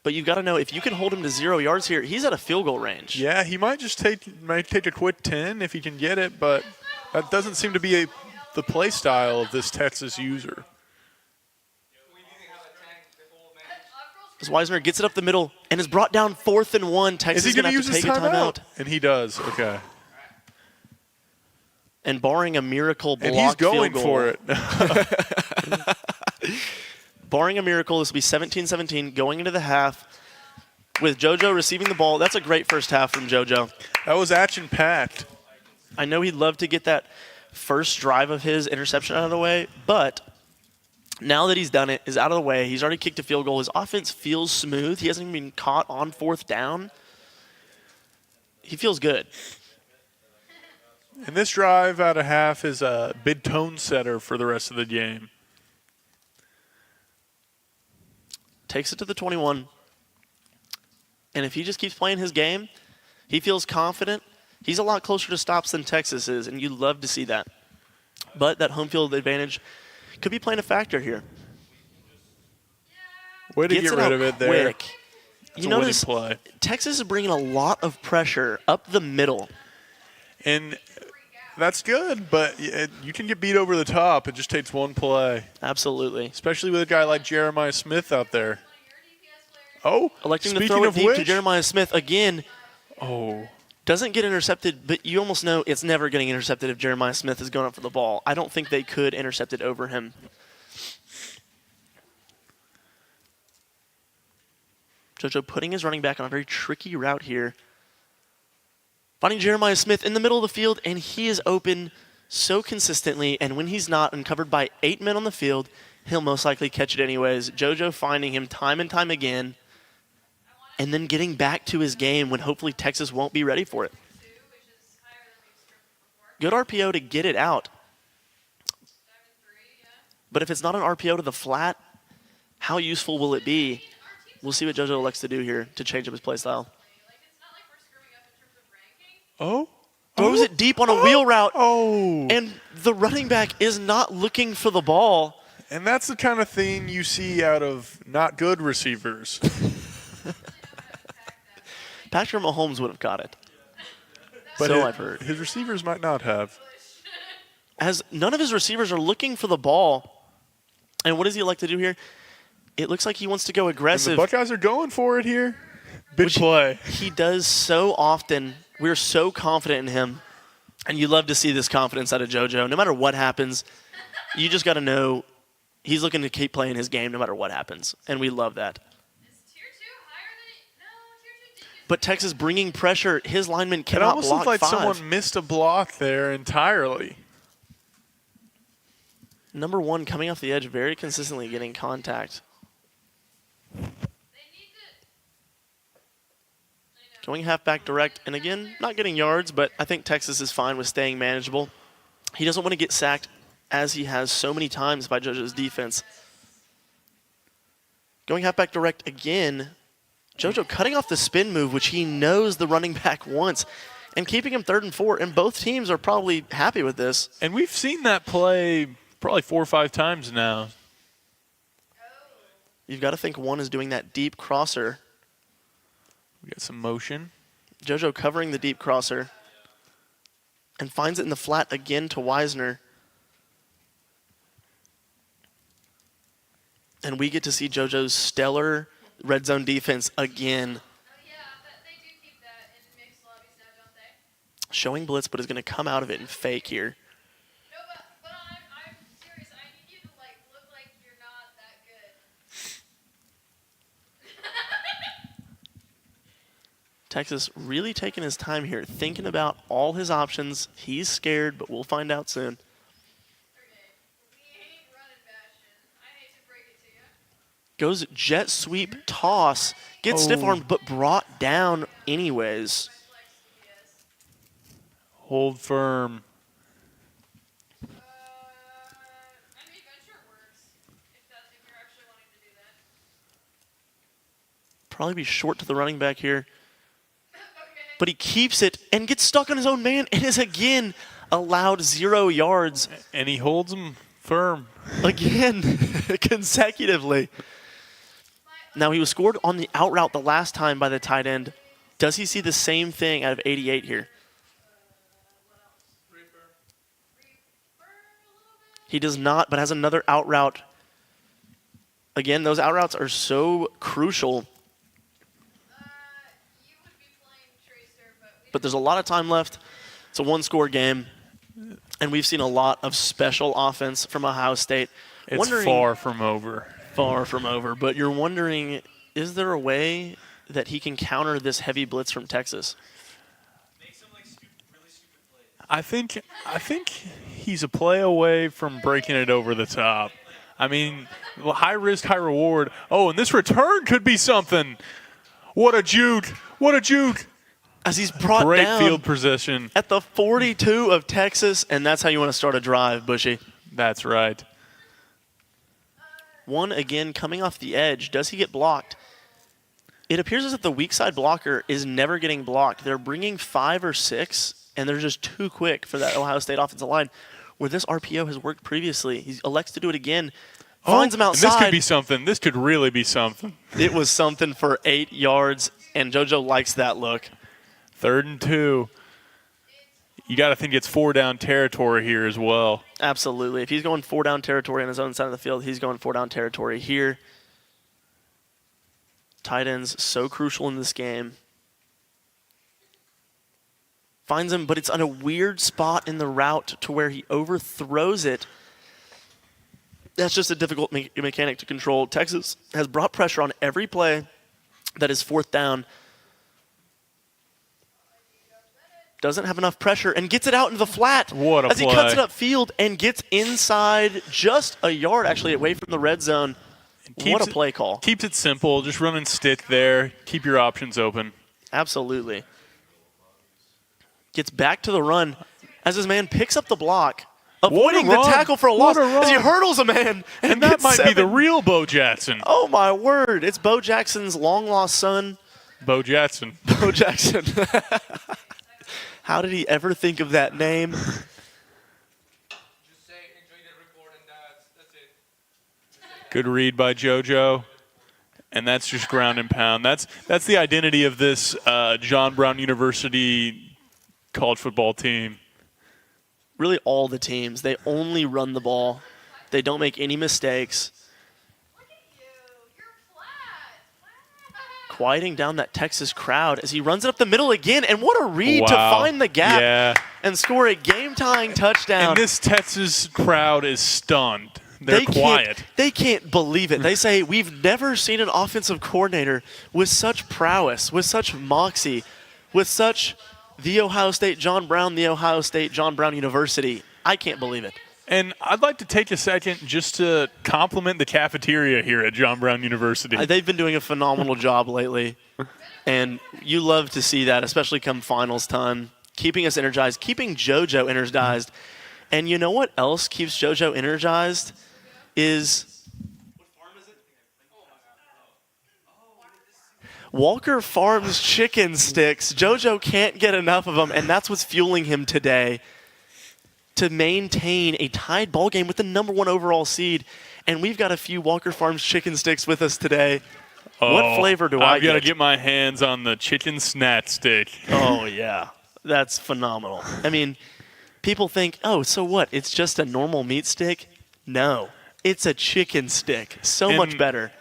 [SPEAKER 1] But you've got to know, if you can hold him to 0 yards here, he's at a field goal range.
[SPEAKER 3] Yeah, he might just take a quick 10 if he can get it, but that doesn't seem to be the play style of this Texas user.
[SPEAKER 1] As Wisner gets it up the middle and is brought down 4th and 1. Texas
[SPEAKER 3] Is he
[SPEAKER 1] going to
[SPEAKER 3] use
[SPEAKER 1] have to
[SPEAKER 3] his
[SPEAKER 1] take a timeout.
[SPEAKER 3] And he does. Okay.
[SPEAKER 1] And barring a miracle blocked
[SPEAKER 3] And he's going
[SPEAKER 1] field goal,
[SPEAKER 3] for it.
[SPEAKER 1] barring a miracle, this will be 17-17 going into the half with JoJo receiving the ball. That's a great first half from JoJo.
[SPEAKER 3] That was action-packed.
[SPEAKER 1] I know he'd love to get that first drive of his interception out of the way, but now that he's done it, is out of the way, he's already kicked a field goal. His offense feels smooth. He hasn't even been caught on 4th down. He feels good.
[SPEAKER 3] And this drive out of half is a big tone setter for the rest of the game.
[SPEAKER 1] Takes it to the 21. And if he just keeps playing his game, he feels confident. He's a lot closer to stops than Texas is, and you'd love to see that. But that home field advantage could be playing a factor here.
[SPEAKER 3] Way to
[SPEAKER 1] Gets
[SPEAKER 3] get
[SPEAKER 1] it
[SPEAKER 3] rid
[SPEAKER 1] out
[SPEAKER 3] of it there.
[SPEAKER 1] quick.
[SPEAKER 3] It's
[SPEAKER 1] You
[SPEAKER 3] a winning
[SPEAKER 1] notice
[SPEAKER 3] play.
[SPEAKER 1] Texas is bringing a lot of pressure up the middle.
[SPEAKER 3] And that's good, but you can get beat over the top. It just takes one play,
[SPEAKER 1] Absolutely.
[SPEAKER 3] especially with a guy like Jeremiah Smith out there. Oh,
[SPEAKER 1] Electing to
[SPEAKER 3] speaking
[SPEAKER 1] throw it
[SPEAKER 3] of
[SPEAKER 1] deep to
[SPEAKER 3] which,
[SPEAKER 1] Jeremiah Smith again.
[SPEAKER 3] oh,
[SPEAKER 1] Doesn't get intercepted, but you almost know it's never getting intercepted if Jeremiah Smith is going up for the ball. I don't think they could intercept it over him. JoJo putting his running back on a very tricky route here. Finding Jeremiah Smith in the middle of the field, and he is open so consistently, and when he's not and covered by 8 men on the field, he'll most likely catch it anyways. JoJo finding him time and time again, and then getting back to his game when hopefully Texas won't be ready for it. Good RPO to get it out. But if it's not an RPO to the flat, how useful will it be? We'll see what JoJo elects to do here to change up his play style.
[SPEAKER 3] oh,
[SPEAKER 1] Throws it deep on a wheel route,
[SPEAKER 3] oh,
[SPEAKER 1] and the running back is not looking for the ball.
[SPEAKER 3] and that's the kind of thing you see out of not good receivers.
[SPEAKER 1] Patrick Mahomes would have caught it.
[SPEAKER 3] But
[SPEAKER 1] So I've heard.
[SPEAKER 3] his receivers might not have.
[SPEAKER 1] As none of his receivers are looking for the ball. And what does he elect to do here? It looks like he wants to go
[SPEAKER 3] And the
[SPEAKER 1] aggressive.
[SPEAKER 3] Buckeyes are going for it here. Big
[SPEAKER 1] Which-
[SPEAKER 3] play.
[SPEAKER 1] He does so often. We're so confident in him. And you love to see this confidence out of JoJo. No matter what happens, you just got to know he's looking to keep playing his game no matter what happens. And we love that. But Texas bringing pressure, his lineman
[SPEAKER 3] It
[SPEAKER 1] cannot
[SPEAKER 3] almost
[SPEAKER 1] block
[SPEAKER 3] looked like
[SPEAKER 1] 5.
[SPEAKER 3] someone missed a block there entirely.
[SPEAKER 1] Number 1 coming off the edge, very consistently getting contact. Going halfback direct, and again, not getting yards, but I think Texas is fine with staying manageable. He doesn't want to get sacked as he has so many times by JoJo's defense. Going halfback direct again. JoJo cutting off the spin move, which he knows the running back wants, and keeping him 3rd and 4. And both teams are probably happy with this.
[SPEAKER 3] And we've seen that play probably 4 or 5 times now.
[SPEAKER 1] You've got to think one is doing that deep crosser.
[SPEAKER 3] We got some motion.
[SPEAKER 1] JoJo covering the deep crosser and finds it in the flat again to Wisner. And we get to see JoJo's stellar red zone defense again.
[SPEAKER 2] Oh yeah, but they do keep that in mixed lobbies now, don't they?
[SPEAKER 1] Showing blitz, but is going to come out of it and fake here.
[SPEAKER 2] No, but I'm serious. I need you to like look like you're not that good.
[SPEAKER 1] Texas really taking his time here, thinking about all his options. He's scared, but we'll find out soon.
[SPEAKER 2] Okay, we ain't running Bastion. I hate to break it to you.
[SPEAKER 1] Goes jet sweep toss, gets stiff-armed, but brought down anyways.
[SPEAKER 2] My flex CBS.
[SPEAKER 3] Hold firm.
[SPEAKER 2] I mean, venture works if you're actually wanting to do that.
[SPEAKER 1] Probably be short to the running back here.
[SPEAKER 2] Okay.
[SPEAKER 1] But he keeps it and gets stuck on his own man and is again allowed 0 yards
[SPEAKER 3] And he holds him firm.
[SPEAKER 1] again consecutively. Now he was scored on the out route the last time by the tight end. Does he see the same thing out of 88 here? He does not, but has another out route. Again, those out routes are so crucial,
[SPEAKER 2] You would be playing Tracer,
[SPEAKER 1] but there's a lot of time left. It's a one-score game, and we've seen a lot of special offense from Ohio State.
[SPEAKER 3] It's far from over.
[SPEAKER 1] Far from over, but you're wondering, is there a way that he can counter this heavy blitz from Texas?
[SPEAKER 4] Make some like really stupid plays.
[SPEAKER 3] I think he's a play away from breaking it over the top. I mean, high risk, high reward. Oh, and this return could be something. What a juke! What a juke!
[SPEAKER 1] As he's brought
[SPEAKER 3] Great
[SPEAKER 1] down
[SPEAKER 3] field position.
[SPEAKER 1] at the 42 of Texas, and that's how you want to start a drive, Bushy.
[SPEAKER 3] That's right.
[SPEAKER 1] One again coming off the edge. Does he get blocked? It appears as if the weak side blocker is never getting blocked. They're bringing 5 or 6, and they're just too quick for that Ohio State offensive line, where this RPO has worked previously. He elects to do it again. Finds him
[SPEAKER 3] And
[SPEAKER 1] outside.
[SPEAKER 3] this could be something. This could really be something.
[SPEAKER 1] It was something for 8 yards, and JoJo likes that look.
[SPEAKER 3] 3rd and 2. You got to think it's 4 down territory here as well.
[SPEAKER 1] Absolutely. If he's going 4 down territory on his own side of the field, he's going 4 down territory here. Tight ends so crucial in this game. Finds him, but it's on a weird spot in the route to where he overthrows it. That's just a difficult mechanic to control. Texas has brought pressure on every play that is 4th down. Doesn't have enough pressure and gets it out into the flat.
[SPEAKER 3] What a
[SPEAKER 1] as he cuts it
[SPEAKER 3] play.
[SPEAKER 1] upfield and gets inside just a yard, actually, away from the red zone. What a play call.
[SPEAKER 3] Keeps it simple. Just run and stick there. Keep your options open.
[SPEAKER 1] Absolutely. Gets back to the run as his man picks up the block, avoiding the
[SPEAKER 3] run.
[SPEAKER 1] tackle for a
[SPEAKER 3] What
[SPEAKER 1] loss
[SPEAKER 3] a
[SPEAKER 1] as he
[SPEAKER 3] run.
[SPEAKER 1] hurdles a man.
[SPEAKER 3] And that
[SPEAKER 1] gets
[SPEAKER 3] might be the
[SPEAKER 1] 7.
[SPEAKER 3] real Bo Jackson.
[SPEAKER 1] Oh, my word. It's Bo Jackson's long-lost son,
[SPEAKER 3] Bo Jackson.
[SPEAKER 1] Bo Jackson. How did he ever think of that name?
[SPEAKER 4] Just say enjoy the record and that's it.
[SPEAKER 3] Good read by JoJo. And that's just ground and pound. That's the identity of this John Brown University college football team.
[SPEAKER 1] Really all the teams. They only run the ball. They don't make any mistakes.
[SPEAKER 2] Look at you. You're flat.
[SPEAKER 1] Quieting down that Texas crowd as he runs it up the middle again. And what a read to
[SPEAKER 3] Wow.
[SPEAKER 1] find the gap
[SPEAKER 3] Yeah.
[SPEAKER 1] and score a game-tying touchdown.
[SPEAKER 3] And this Texas crowd is stunned. They're quiet.
[SPEAKER 1] They can't believe it. They say, we've never seen an offensive coordinator with such prowess, with such moxie, with such the Ohio State John Brown, the Ohio State John Brown University. I can't believe it.
[SPEAKER 3] And I'd like to take a second just to compliment the cafeteria here at John Brown University.
[SPEAKER 1] They've been doing a phenomenal job lately, and you love to see that, especially come finals time. Keeping us energized, keeping JoJo energized, And you know what else keeps JoJo energized is Walker Farms chicken sticks. JoJo can't get enough of them, and that's what's fueling him today to maintain a tied ball game with the #1 overall seed. And we've got a few Walker Farms chicken sticks with us today. What flavor do I
[SPEAKER 3] I've got to
[SPEAKER 1] get?
[SPEAKER 3] get my hands on the chicken snat stick.
[SPEAKER 1] Oh, yeah. That's phenomenal. I mean, people think, oh, so what? It's just a normal meat stick? No. It's a chicken stick. So much better.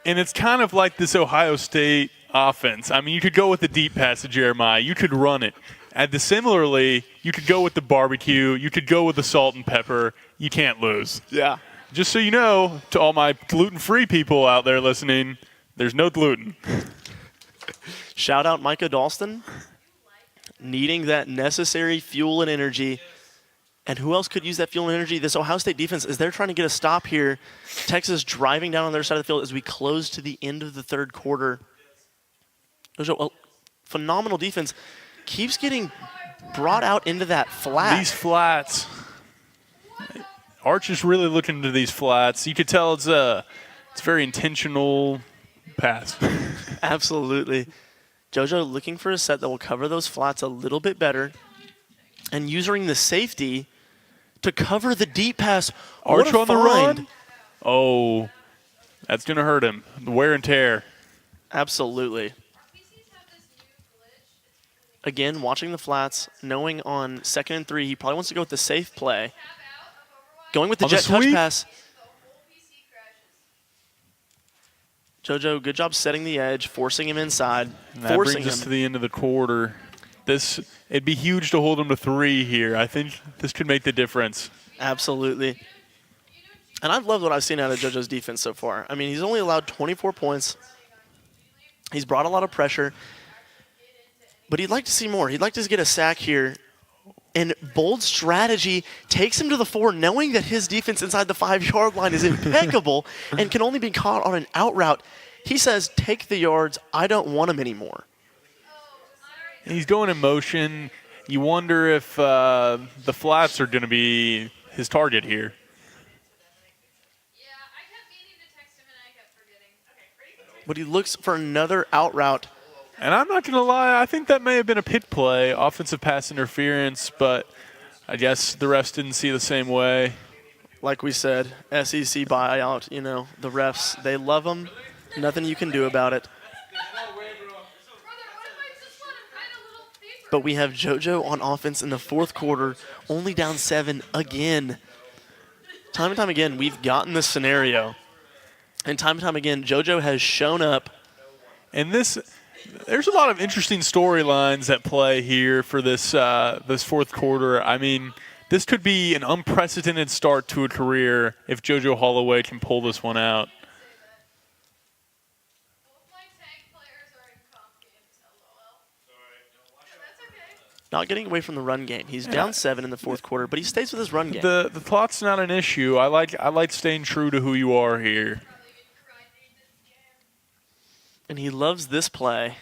[SPEAKER 3] And it's kind of like this Ohio State offense. I mean, you could go with the deep pass to Jeremiah. You could run it. And similarly, you could go with the barbecue. You could go with the salt and pepper. You can't lose.
[SPEAKER 1] Yeah.
[SPEAKER 3] Just so you know, to all my gluten-free people out there listening, there's no gluten.
[SPEAKER 1] Shout out Micah Dalston, needing that necessary fuel and energy. And who else could use that fuel and energy? This Ohio State defense, as they're trying to get a stop here. Texas driving down on their side of the field as we close to the end of the third quarter. Well, phenomenal defense. Keeps getting brought out into that flat.
[SPEAKER 3] These flats. Arch is really looking into these flats. You could tell it's very intentional pass.
[SPEAKER 1] Absolutely. JoJo looking for a set that will cover those flats a little bit better and using the safety to cover the deep pass.
[SPEAKER 3] Arch
[SPEAKER 1] What a
[SPEAKER 3] on the
[SPEAKER 1] find.
[SPEAKER 3] run. Oh, that's going to hurt him. The wear and tear.
[SPEAKER 1] Absolutely.
[SPEAKER 2] PCs have this new glitch.
[SPEAKER 1] Again, watching the flats, knowing on 2nd and 3, he probably wants to go with the safe play.
[SPEAKER 2] Tap out of Overwatch.
[SPEAKER 1] Going with the
[SPEAKER 3] On the
[SPEAKER 1] jet touch
[SPEAKER 3] sweep?
[SPEAKER 1] pass.
[SPEAKER 2] The whole PC crashes.
[SPEAKER 1] JoJo, good job setting the edge, forcing him inside,
[SPEAKER 3] And that
[SPEAKER 1] forcing
[SPEAKER 3] brings us
[SPEAKER 1] him.
[SPEAKER 3] to the end of the quarter. It'd be huge to hold him to 3 here. I think this could make the difference.
[SPEAKER 1] Absolutely. And I've loved what I've seen out of JoJo's defense so far. I mean, he's only allowed 24 points. He's brought a lot of pressure. But he'd like to see more. He'd like to get a sack here. And bold strategy takes him to the 4, knowing that his defense inside the 5-yard line is impeccable and can only be caught on an out route. He says, take the yards. I don't want him anymore.
[SPEAKER 3] He's going in motion. You wonder if the flats are going to be his target here.
[SPEAKER 2] Yeah, I kept meaning to text him and I kept forgetting. Okay, ready?
[SPEAKER 1] But he looks for another out route.
[SPEAKER 3] And I'm not going to lie, I think that may have been a pit play, offensive pass interference, but I guess the refs didn't see the same way.
[SPEAKER 1] Like we said, SEC buyout, the refs, they love them. Nothing you can do about it.
[SPEAKER 2] Brother, what if I just let him write a little paper?
[SPEAKER 1] But we have JoJo on offense in the 4th quarter, only down 7 again. Time and time again, we've gotten this scenario. And time again, JoJo has shown up.
[SPEAKER 3] And there's a lot of interesting storylines at play here for this 4th quarter. I mean, this could be an unprecedented start to a career if JoJo Holloway can pull this one out.
[SPEAKER 2] Both my tank players are in comp games, LOL. That's okay.
[SPEAKER 1] Not getting away from the run game. He's down 7 in the 4th quarter, but he stays with his run game.
[SPEAKER 3] The plot's not an issue. I like staying true to who you are here.
[SPEAKER 2] Really been grinding this game.
[SPEAKER 1] And he loves this play.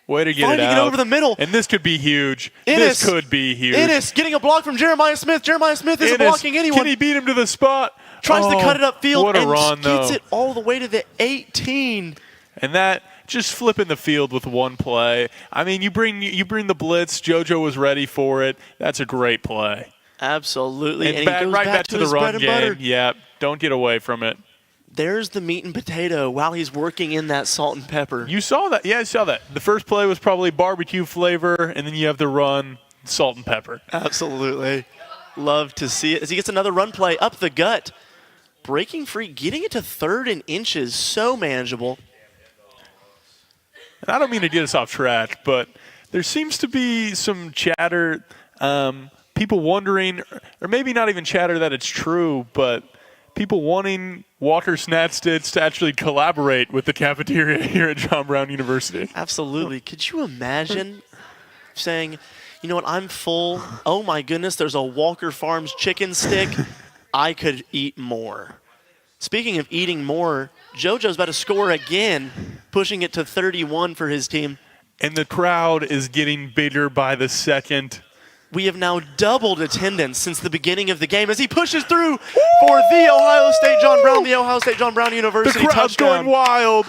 [SPEAKER 3] Way to get
[SPEAKER 1] Finding
[SPEAKER 3] it
[SPEAKER 1] it
[SPEAKER 3] out.
[SPEAKER 1] over the middle.
[SPEAKER 3] And this could be huge.
[SPEAKER 1] Ennis.
[SPEAKER 3] This could be huge.
[SPEAKER 1] Ennis getting a block from Jeremiah Smith. Jeremiah Smith isn't
[SPEAKER 3] Ennis,
[SPEAKER 1] blocking anyone.
[SPEAKER 3] Can he beat him to the spot?
[SPEAKER 1] Tries to cut it upfield
[SPEAKER 3] What a
[SPEAKER 1] and
[SPEAKER 3] run,
[SPEAKER 1] gets
[SPEAKER 3] though.
[SPEAKER 1] it all the way to the 18.
[SPEAKER 3] And that just flipping the field with one play. I mean, you bring the blitz. JoJo was ready for it. That's a great play.
[SPEAKER 1] Absolutely.
[SPEAKER 3] And,
[SPEAKER 1] he
[SPEAKER 3] back,
[SPEAKER 1] goes
[SPEAKER 3] right
[SPEAKER 1] back
[SPEAKER 3] back to the
[SPEAKER 1] his bread
[SPEAKER 3] run
[SPEAKER 1] and butter.
[SPEAKER 3] game. Yeah, don't get away from it.
[SPEAKER 1] There's the meat and potato while he's working in that salt and pepper.
[SPEAKER 3] You saw that. Yeah, I saw that. The first play was probably barbecue flavor, and then you have the run, salt and pepper.
[SPEAKER 1] Absolutely. Love to see it as he gets another run play up the gut. Breaking free, getting it to 3rd and inches, so manageable.
[SPEAKER 3] And I don't mean to get us off track, but there seems to be some chatter, people wondering, or maybe not even chatter that it's true, but people wanting Walker Snatstitz to actually collaborate with the cafeteria here at John Brown University.
[SPEAKER 1] Absolutely. Could you imagine saying, you know what, I'm full. Oh my goodness, there's a Walker Farms chicken stick. I could eat more. Speaking of eating more, JoJo's about to score again, pushing it to 31 for his team.
[SPEAKER 3] And the crowd is getting bigger by the second.
[SPEAKER 1] We have now doubled attendance since the beginning of the game as he pushes through for the Ohio State John Brown, the Ohio State John Brown
[SPEAKER 3] The
[SPEAKER 1] University
[SPEAKER 3] crowd's
[SPEAKER 1] touchdown.
[SPEAKER 3] going wild.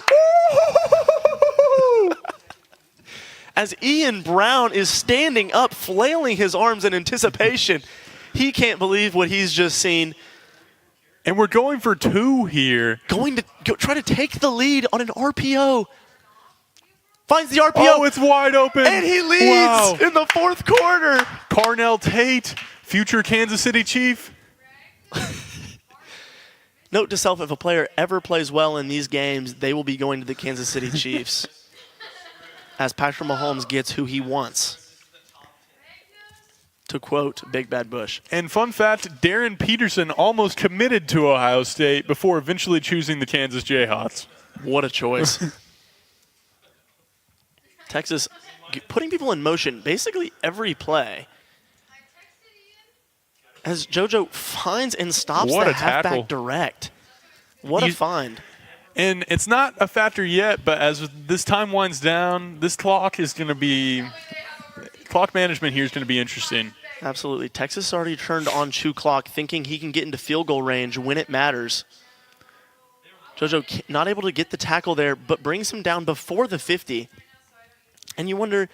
[SPEAKER 1] As Ian Brown is standing up, flailing his arms in anticipation. He can't believe what he's just seen.
[SPEAKER 3] And we're going for 2 here.
[SPEAKER 1] Going to try to take the lead on an RPO. Finds the RPO.
[SPEAKER 3] Oh, it's wide open.
[SPEAKER 1] And he leads
[SPEAKER 3] Wow.
[SPEAKER 1] in the fourth quarter.
[SPEAKER 3] Carnell Tate, future Kansas City Chief.
[SPEAKER 1] Note to self, if a player ever plays well in these games, they will be going to the Kansas City Chiefs. As Patrick Mahomes gets who he wants. To quote Big Bad Bush.
[SPEAKER 3] And fun fact, Darren Peterson almost committed to Ohio State before eventually choosing the Kansas Jayhawks.
[SPEAKER 1] What a choice. Texas putting people in motion basically every play. As JoJo finds and stops
[SPEAKER 3] What
[SPEAKER 1] the
[SPEAKER 3] a tackle.
[SPEAKER 1] halfback direct. What a
[SPEAKER 3] You-
[SPEAKER 1] find.
[SPEAKER 3] And it's not a factor yet, but as this time winds down, this clock is going to be clock management here is going to be interesting.
[SPEAKER 1] Absolutely. Texas already turned on Chew clock, thinking he can get into field goal range when it matters. JoJo not able to get the tackle there, but brings him down before the 50. And you wonder,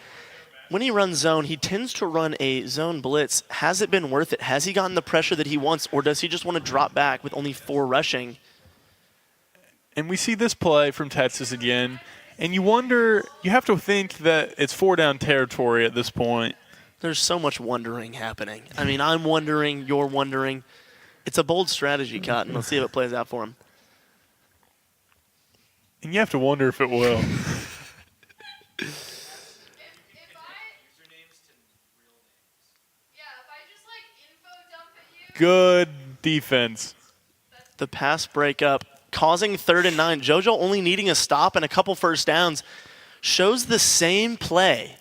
[SPEAKER 1] when he runs zone, he tends to run a zone blitz. Has it been worth it? Has he gotten the pressure that he wants, or does he just want to drop back with only 4 rushing?
[SPEAKER 3] And we see this play from Texas again, and you wonder, you have to think that it's 4 down territory at this point.
[SPEAKER 1] There's so much wondering happening. I mean, I'm wondering, you're wondering. It's a bold strategy, Cotton. Let's see if it plays out for him.
[SPEAKER 3] And you have to wonder if it will. Good defense.
[SPEAKER 1] The pass breakup causing 3rd and 9. JoJo only needing a stop and a couple first downs shows the same play.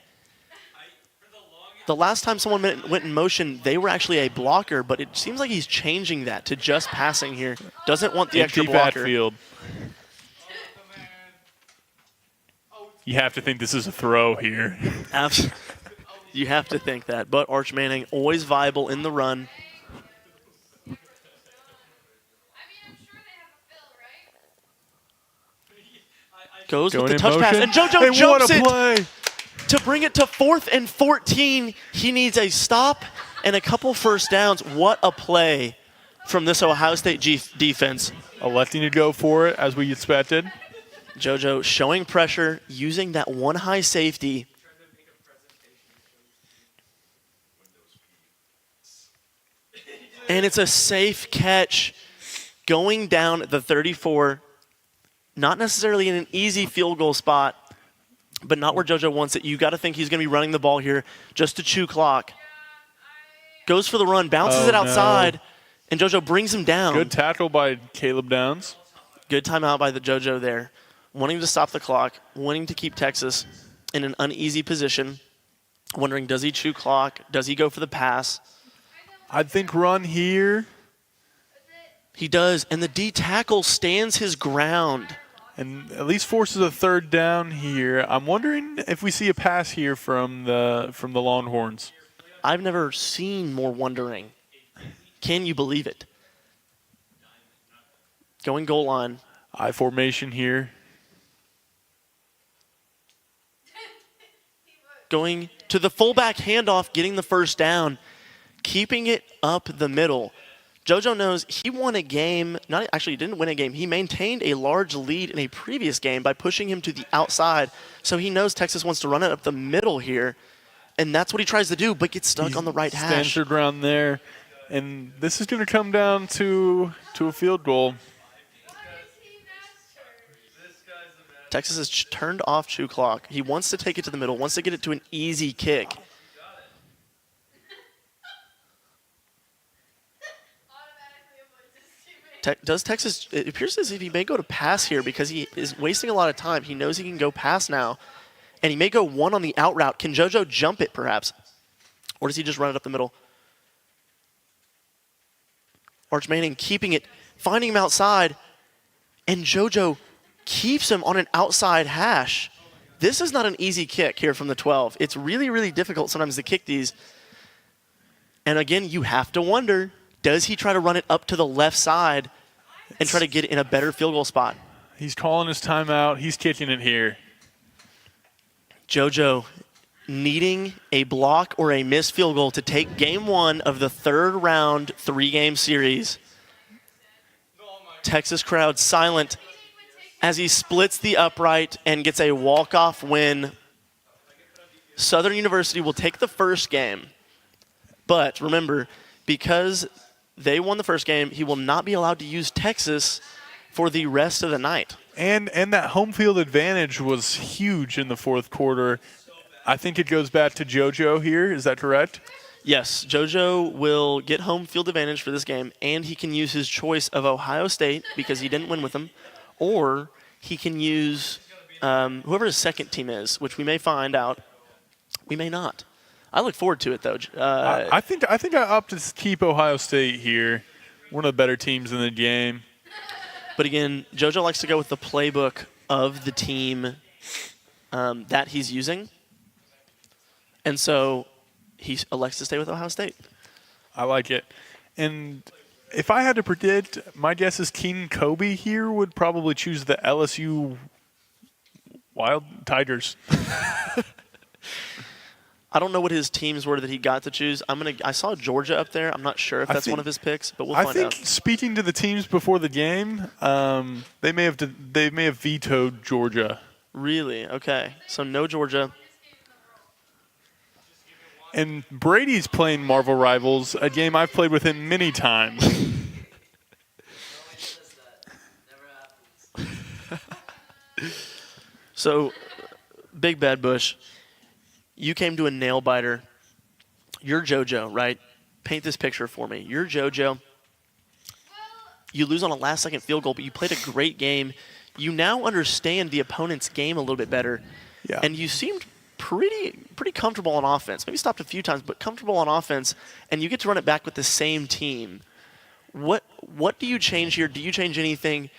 [SPEAKER 1] The last time someone went in motion, they were actually a blocker, but it seems like he's changing that to just passing here. Doesn't want the extra
[SPEAKER 3] Empty
[SPEAKER 1] blocker.
[SPEAKER 3] backfield. You have to think this is a throw here.
[SPEAKER 1] You have to think that. But Arch Manning always viable in the run. Goes with the
[SPEAKER 3] in
[SPEAKER 1] touch pass,
[SPEAKER 3] motion.
[SPEAKER 1] and JoJo
[SPEAKER 3] And
[SPEAKER 1] jumps
[SPEAKER 3] what a
[SPEAKER 1] it
[SPEAKER 3] play.
[SPEAKER 1] to bring it to 4th and 14. He needs a stop and a couple first downs. What a play from this Ohio State defense.
[SPEAKER 3] Electing to go for it, as we expected.
[SPEAKER 1] JoJo showing pressure, using that one high safety. And it's a safe catch going down the 34. Not necessarily in an easy field goal spot, but not where JoJo wants it. You got to think he's going to be running the ball here just to chew clock. Goes for the run, bounces
[SPEAKER 3] Oh,
[SPEAKER 1] it outside,
[SPEAKER 3] no.
[SPEAKER 1] and JoJo brings him down.
[SPEAKER 3] Good tackle by Caleb Downs.
[SPEAKER 1] Good timeout by the JoJo there. Wanting to stop the clock, wanting to keep Texas in an uneasy position. Wondering, does he chew clock? Does he go for the pass?
[SPEAKER 3] I think run here.
[SPEAKER 1] He does, and the D tackle stands his ground.
[SPEAKER 3] And at least forces a 3rd down here. I'm wondering if we see a pass here from the Longhorns.
[SPEAKER 1] I've never seen more wondering. Can you believe it? Going goal line.
[SPEAKER 3] I formation here.
[SPEAKER 1] Going to the fullback handoff, getting the first down, keeping it up the middle. JoJo knows he won a game, he didn't win a game. He maintained a large lead in a previous game by pushing him to the outside. So he knows Texas wants to run it up the middle here. And that's what he tries to do, but gets stuck on the right
[SPEAKER 3] Stands
[SPEAKER 1] hash.
[SPEAKER 3] their ground there. And this is going to come down to a field goal.
[SPEAKER 1] Texas has turned off chew clock. He wants to take it to the middle, wants to get it to an easy kick. Does Texas, it appears as if he may go to pass here because he is wasting a lot of time. He knows he can go pass now, and he may go one on the out route. Can JoJo jump it perhaps? Or does he just run it up the middle? Arch Manning keeping it, finding him outside, and JoJo keeps him on an outside hash. This is not an easy kick here from the 12. It's really, really difficult sometimes to kick these. And again, you have to wonder, does he try to run it up to the left side and try to get in a better field goal spot?
[SPEAKER 3] He's calling his timeout. He's kicking it here.
[SPEAKER 1] JoJo needing a block or a missed field goal to take game 1 of the 3rd round 3-game series. Texas crowd silent as he splits the upright and gets a walk-off win. Southern University will take the first game. But remember, because they won the first game, he will not be allowed to use Texas for the rest of the night.
[SPEAKER 3] And that home field advantage was huge in the fourth quarter. I think it goes back to JoJo here. Is that correct?
[SPEAKER 1] Yes, JoJo will get home field advantage for this game, and he can use his choice of Ohio State because he didn't win with them, or he can use whoever his second team is, which we may find out. We may not. I look forward to it, though.
[SPEAKER 3] I think I opt to keep Ohio State here. One of the better teams in the game.
[SPEAKER 1] But again, JoJo likes to go with the playbook of the team that he's using. And so he elects to stay with Ohio State.
[SPEAKER 3] I like it. And if I had to predict, my guess is Keenan Kobe here would probably choose the LSU Wild Tigers.
[SPEAKER 1] I don't know what his teams were that he got to choose. I saw Georgia up there. I'm not sure if that's one of his picks, but we'll find out.
[SPEAKER 3] I think speaking to the teams before the game, they may have vetoed Georgia.
[SPEAKER 1] Really? Okay. So no Georgia.
[SPEAKER 3] And Brady's playing Marvel Rivals, a game I've played with him many times.
[SPEAKER 1] So, Big Bad Bush, you came to a nail biter. You're JoJo, right? Paint this picture for me. You're JoJo. You lose on a last-second field goal, but you played a great game. You now understand the opponent's game a little bit better.
[SPEAKER 3] Yeah.
[SPEAKER 1] And you seemed pretty comfortable on offense. Maybe stopped a few times, but comfortable on offense, and you get to run it back with the same team. What do you change here? Do you change anything?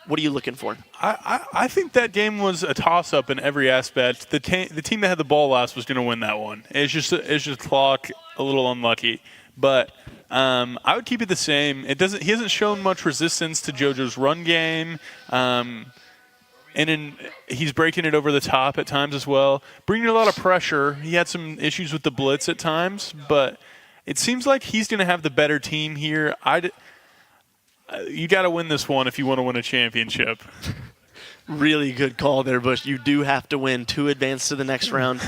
[SPEAKER 1] What are you looking for?
[SPEAKER 3] I think that game was a toss-up in every aspect. The team that had the ball last was going to win that one. It's just clock, a little unlucky. But I would keep it the same. He hasn't shown much resistance to JoJo's run game. He's breaking it over the top at times as well, bringing a lot of pressure. He had some issues with the blitz at times, but it seems like he's going to have the better team here. You got to win this one if you want to win a championship.
[SPEAKER 1] Really good call there, Bush. You do have to win to advance to the next round.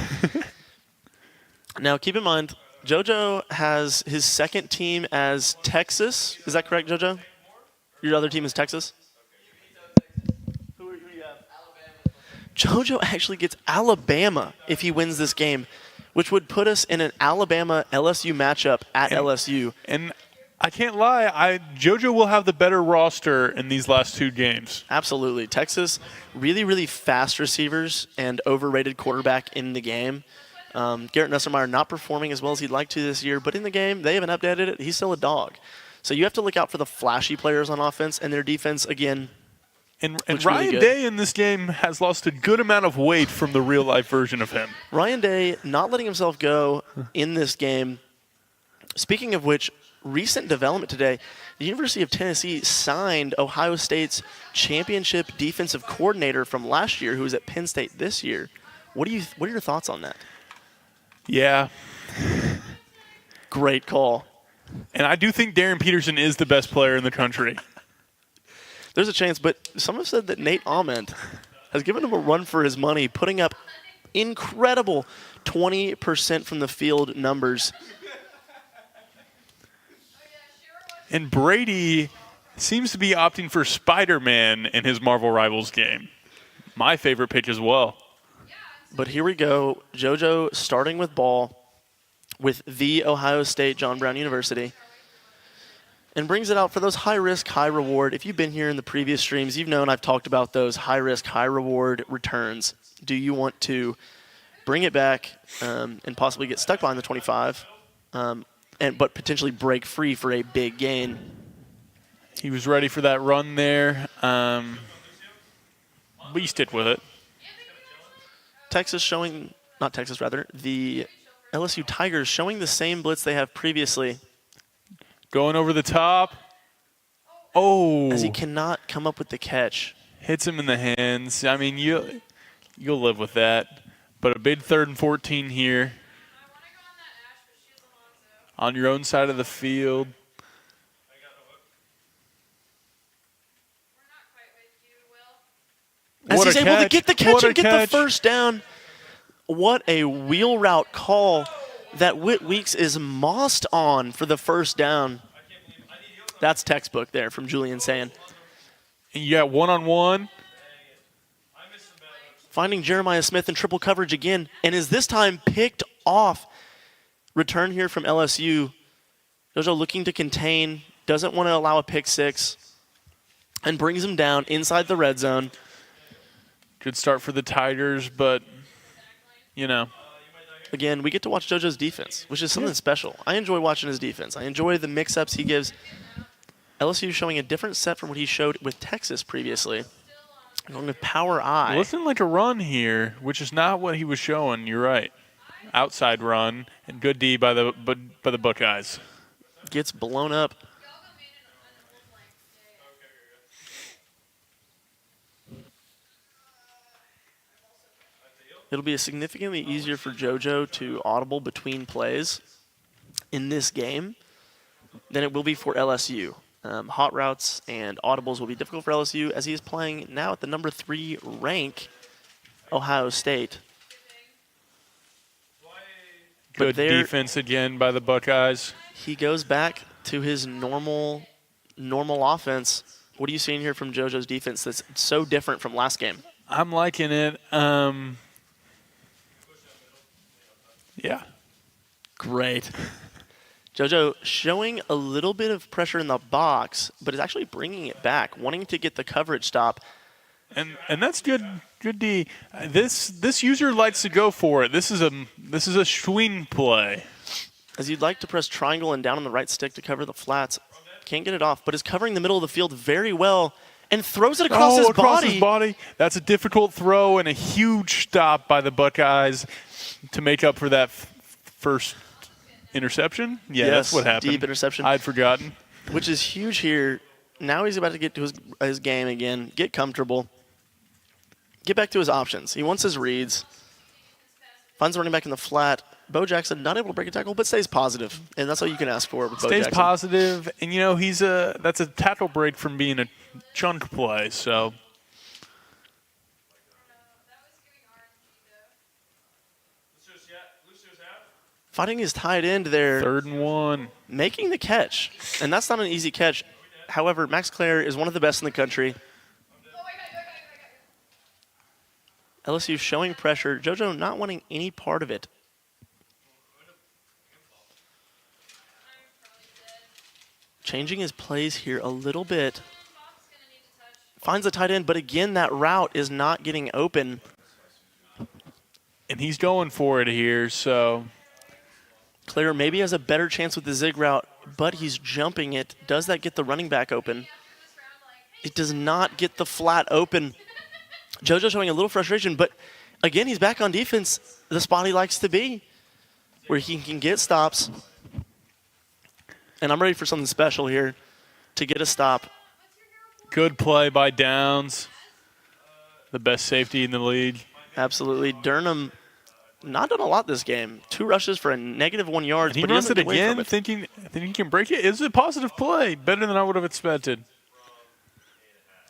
[SPEAKER 1] Now, keep in mind, JoJo has his second team as Texas. Is that correct, JoJo? Your other team is Texas? JoJo actually gets Alabama if he wins this game, which would put us in an Alabama-LSU matchup at LSU.
[SPEAKER 3] And I can't lie, JoJo will have the better roster in these last two games.
[SPEAKER 1] Absolutely. Texas, really, really fast receivers and overrated quarterback in the game. Garrett Nussmeyer not performing as well as he'd like to this year, but in the game, they haven't updated it. He's still a dog. So you have to look out for the flashy players on offense, and their defense, again,
[SPEAKER 3] And
[SPEAKER 1] looks
[SPEAKER 3] Ryan
[SPEAKER 1] really good.
[SPEAKER 3] Day in this game has lost a good amount of weight from the real-life version of him.
[SPEAKER 1] Ryan Day not letting himself go in this game. Speaking of which, recent development today, the University of Tennessee signed Ohio State's championship defensive coordinator from last year, who was at Penn State this year. What are your thoughts on that?
[SPEAKER 3] Yeah.
[SPEAKER 1] Great call.
[SPEAKER 3] And I do think Darren Peterson is the best player in the country.
[SPEAKER 1] There's a chance, but some have said that Nate Ament has given him a run for his money, putting up incredible 20% from the field numbers.
[SPEAKER 3] And Brady seems to be opting for Spider-Man in his Marvel Rivals game. My favorite pick as well.
[SPEAKER 1] But here we go. JoJo starting with ball with the Ohio State John Brown University. And brings it out for those high-risk, high-reward. If you've been here in the previous streams, you've known I've talked about those high-risk, high-reward returns. Do you want to bring it back and possibly get stuck behind the 25, but potentially break free for a big gain?
[SPEAKER 3] He was ready for that run there. We stick with it.
[SPEAKER 1] Texas showing, not Texas rather, the LSU Tigers showing the same blitz they have previously,
[SPEAKER 3] Going over the top. Oh.
[SPEAKER 1] as he cannot come up with the catch.
[SPEAKER 3] Hits him in the hands. I mean, you'll live with that. But a big 3rd and 14 here
[SPEAKER 2] I want to go on that Ash, but she's Alonzo.
[SPEAKER 3] on your own side of the field.
[SPEAKER 2] We're not quite with you, Will.
[SPEAKER 1] As
[SPEAKER 3] What
[SPEAKER 1] he's
[SPEAKER 3] a
[SPEAKER 1] able to
[SPEAKER 3] catch.
[SPEAKER 1] get the catch
[SPEAKER 3] What a
[SPEAKER 1] and get
[SPEAKER 3] catch.
[SPEAKER 1] the first down. What a wheel route call that Whit Weeks is mossed on for the first down. That's textbook there from Julian Sand.
[SPEAKER 3] And you got one-on-one.
[SPEAKER 1] Finding Jeremiah Smith in triple coverage again, and is this time picked off. Return here from LSU. JoJo looking to contain, doesn't want to allow a pick six, and brings him down inside the red zone.
[SPEAKER 3] Good start for the Tigers, but, you know.
[SPEAKER 1] Again, we get to watch JoJo's defense, which is something special. I enjoy watching his defense. I enjoy the mix-ups he gives. LSU showing a different set from what he showed with Texas previously. Going with power eye.
[SPEAKER 3] Looking like a run here, which is not what he was showing. You're right. Outside run and good D by the Buckeyes.
[SPEAKER 1] Gets blown up.
[SPEAKER 2] Y'all go made an old blank day.
[SPEAKER 1] It'll be significantly easier for JoJo to audible between plays in this game than it will be for LSU. Hot routes and audibles will be difficult for LSU as he is playing now at the number 3 rank, Ohio State. But
[SPEAKER 3] Good
[SPEAKER 1] there,
[SPEAKER 3] defense again by the Buckeyes.
[SPEAKER 1] he goes back to his normal offense. What are you seeing here from JoJo's defense that's so different from last game?
[SPEAKER 3] I'm liking it. Yeah.
[SPEAKER 1] Great. JoJo showing a little bit of pressure in the box, but is actually bringing it back, wanting to get the coverage stop.
[SPEAKER 3] And that's good D. This user likes to go for it. This is a swing play.
[SPEAKER 1] As you'd like to press triangle and down on the right stick to cover the flats. Can't get it off, but is covering the middle of the field very well and throws it across his
[SPEAKER 3] across
[SPEAKER 1] body.
[SPEAKER 3] his body. That's a difficult throw and a huge stop by the Buckeyes to make up for that first interception. Yeah,
[SPEAKER 1] Yes,
[SPEAKER 3] that's what happened.
[SPEAKER 1] deep interception.
[SPEAKER 3] I'd forgotten.
[SPEAKER 1] Which is huge here. Now he's about to get to his game again, get comfortable, get back to his options. He wants his reads. Finds the running back in the flat. Bo Jackson not able to break a tackle, but stays positive, and that's all you can ask for with Bo
[SPEAKER 3] Stays
[SPEAKER 1] Jackson.
[SPEAKER 3] positive, and that's a tackle break from being a chunk play. So
[SPEAKER 2] That was giving RNG though.
[SPEAKER 1] Fighting his tight end there,
[SPEAKER 3] 3rd and 1.
[SPEAKER 1] making the catch, and that's not an easy catch. However, Max Clare is one of the best in the country.
[SPEAKER 2] Oh, I got you.
[SPEAKER 1] LSU showing pressure. JoJo not wanting any part of it. Changing his plays here a little bit.
[SPEAKER 2] Boss is gonna need to touch.
[SPEAKER 1] Finds the tight end, but again, that route is not getting open.
[SPEAKER 3] And he's going for it here, so
[SPEAKER 1] Clare maybe has a better chance with the zig route, but he's jumping it. Does that get the running back open?
[SPEAKER 2] This round, like, hey,
[SPEAKER 1] It does not get the flat open. JoJo showing a little frustration, but again, he's back on defense, the spot he likes to be, where he can get stops. And I'm ready for something special here to get a stop.
[SPEAKER 3] good play by Downs, the best safety in the league.
[SPEAKER 1] Absolutely. Durham not done a lot this game. 2 rushes for a -1 yards,
[SPEAKER 3] He
[SPEAKER 1] but he
[SPEAKER 3] runs
[SPEAKER 1] doesn't
[SPEAKER 3] it
[SPEAKER 1] get away
[SPEAKER 3] again,
[SPEAKER 1] from it.
[SPEAKER 3] thinking he can break it. It's a positive play, better than I would have expected.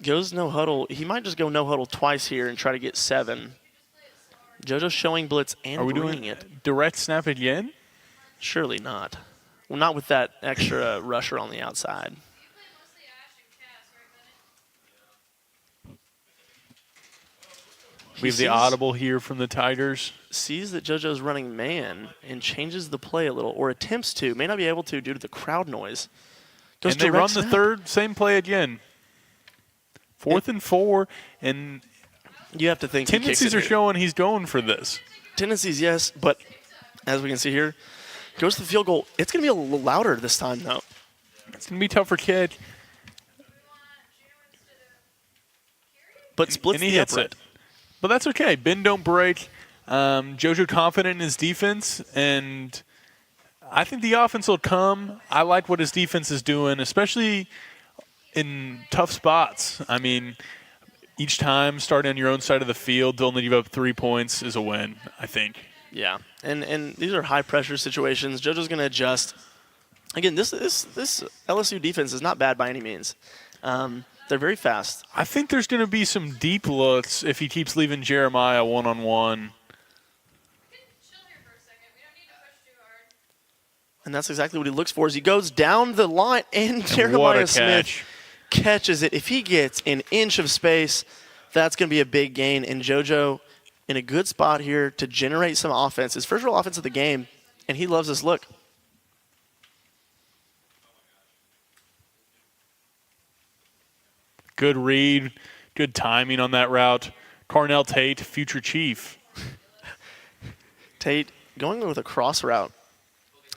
[SPEAKER 1] Goes no huddle. He might just go no huddle twice here and try to get 7. JoJo's showing blitz and
[SPEAKER 3] Are we
[SPEAKER 1] bringing
[SPEAKER 3] doing
[SPEAKER 1] it.
[SPEAKER 3] direct snap again?
[SPEAKER 1] Surely not. Well, not with that extra rusher on the outside.
[SPEAKER 2] you play mostly Ash and Cass, right, Bennett?
[SPEAKER 3] We have the audible here from the Tigers.
[SPEAKER 1] Sees that JoJo's running man and changes the play a little, or attempts to. May not be able to due to the crowd noise. Goes
[SPEAKER 3] And they
[SPEAKER 1] direct
[SPEAKER 3] run the
[SPEAKER 1] snap.
[SPEAKER 3] same play again. 4th and 4, and
[SPEAKER 1] You have to think he kicks
[SPEAKER 3] tendencies
[SPEAKER 1] it
[SPEAKER 3] are
[SPEAKER 1] here.
[SPEAKER 3] showing he's going for this.
[SPEAKER 1] Tendencies, yes, but as we can see here, goes to the field goal. It's going to be a little louder this time, though.
[SPEAKER 3] It's going to be tough for Kid,
[SPEAKER 1] But splits
[SPEAKER 3] and he
[SPEAKER 1] the
[SPEAKER 3] hits
[SPEAKER 1] upright.
[SPEAKER 3] it. But that's okay. Bend don't break. JoJo confident in his defense, and I think the offense will come. I like what his defense is doing, especially in tough spots. I mean, each time starting on your own side of the field to only give up 3 points is a win, I think.
[SPEAKER 1] Yeah, and these are high-pressure situations. JoJo's going to adjust. Again, this LSU defense is not bad by any means. They're very fast.
[SPEAKER 3] I think there's going to be some deep looks if he keeps leaving Jeremiah one-on-one.
[SPEAKER 2] Chill here for a second. We don't need to push too hard.
[SPEAKER 1] And that's exactly what he looks for as he goes down the line, and
[SPEAKER 3] What
[SPEAKER 1] Jeremiah
[SPEAKER 3] a
[SPEAKER 1] Smith
[SPEAKER 3] catch.
[SPEAKER 1] catches it. If he gets an inch of space, that's going to be a big gain. And JoJo in a good spot here to generate some offense. His first real offense of the game, and he loves this look.
[SPEAKER 3] Good read, good timing on that route. Carnell Tate, future chief.
[SPEAKER 1] Tate going with a cross route.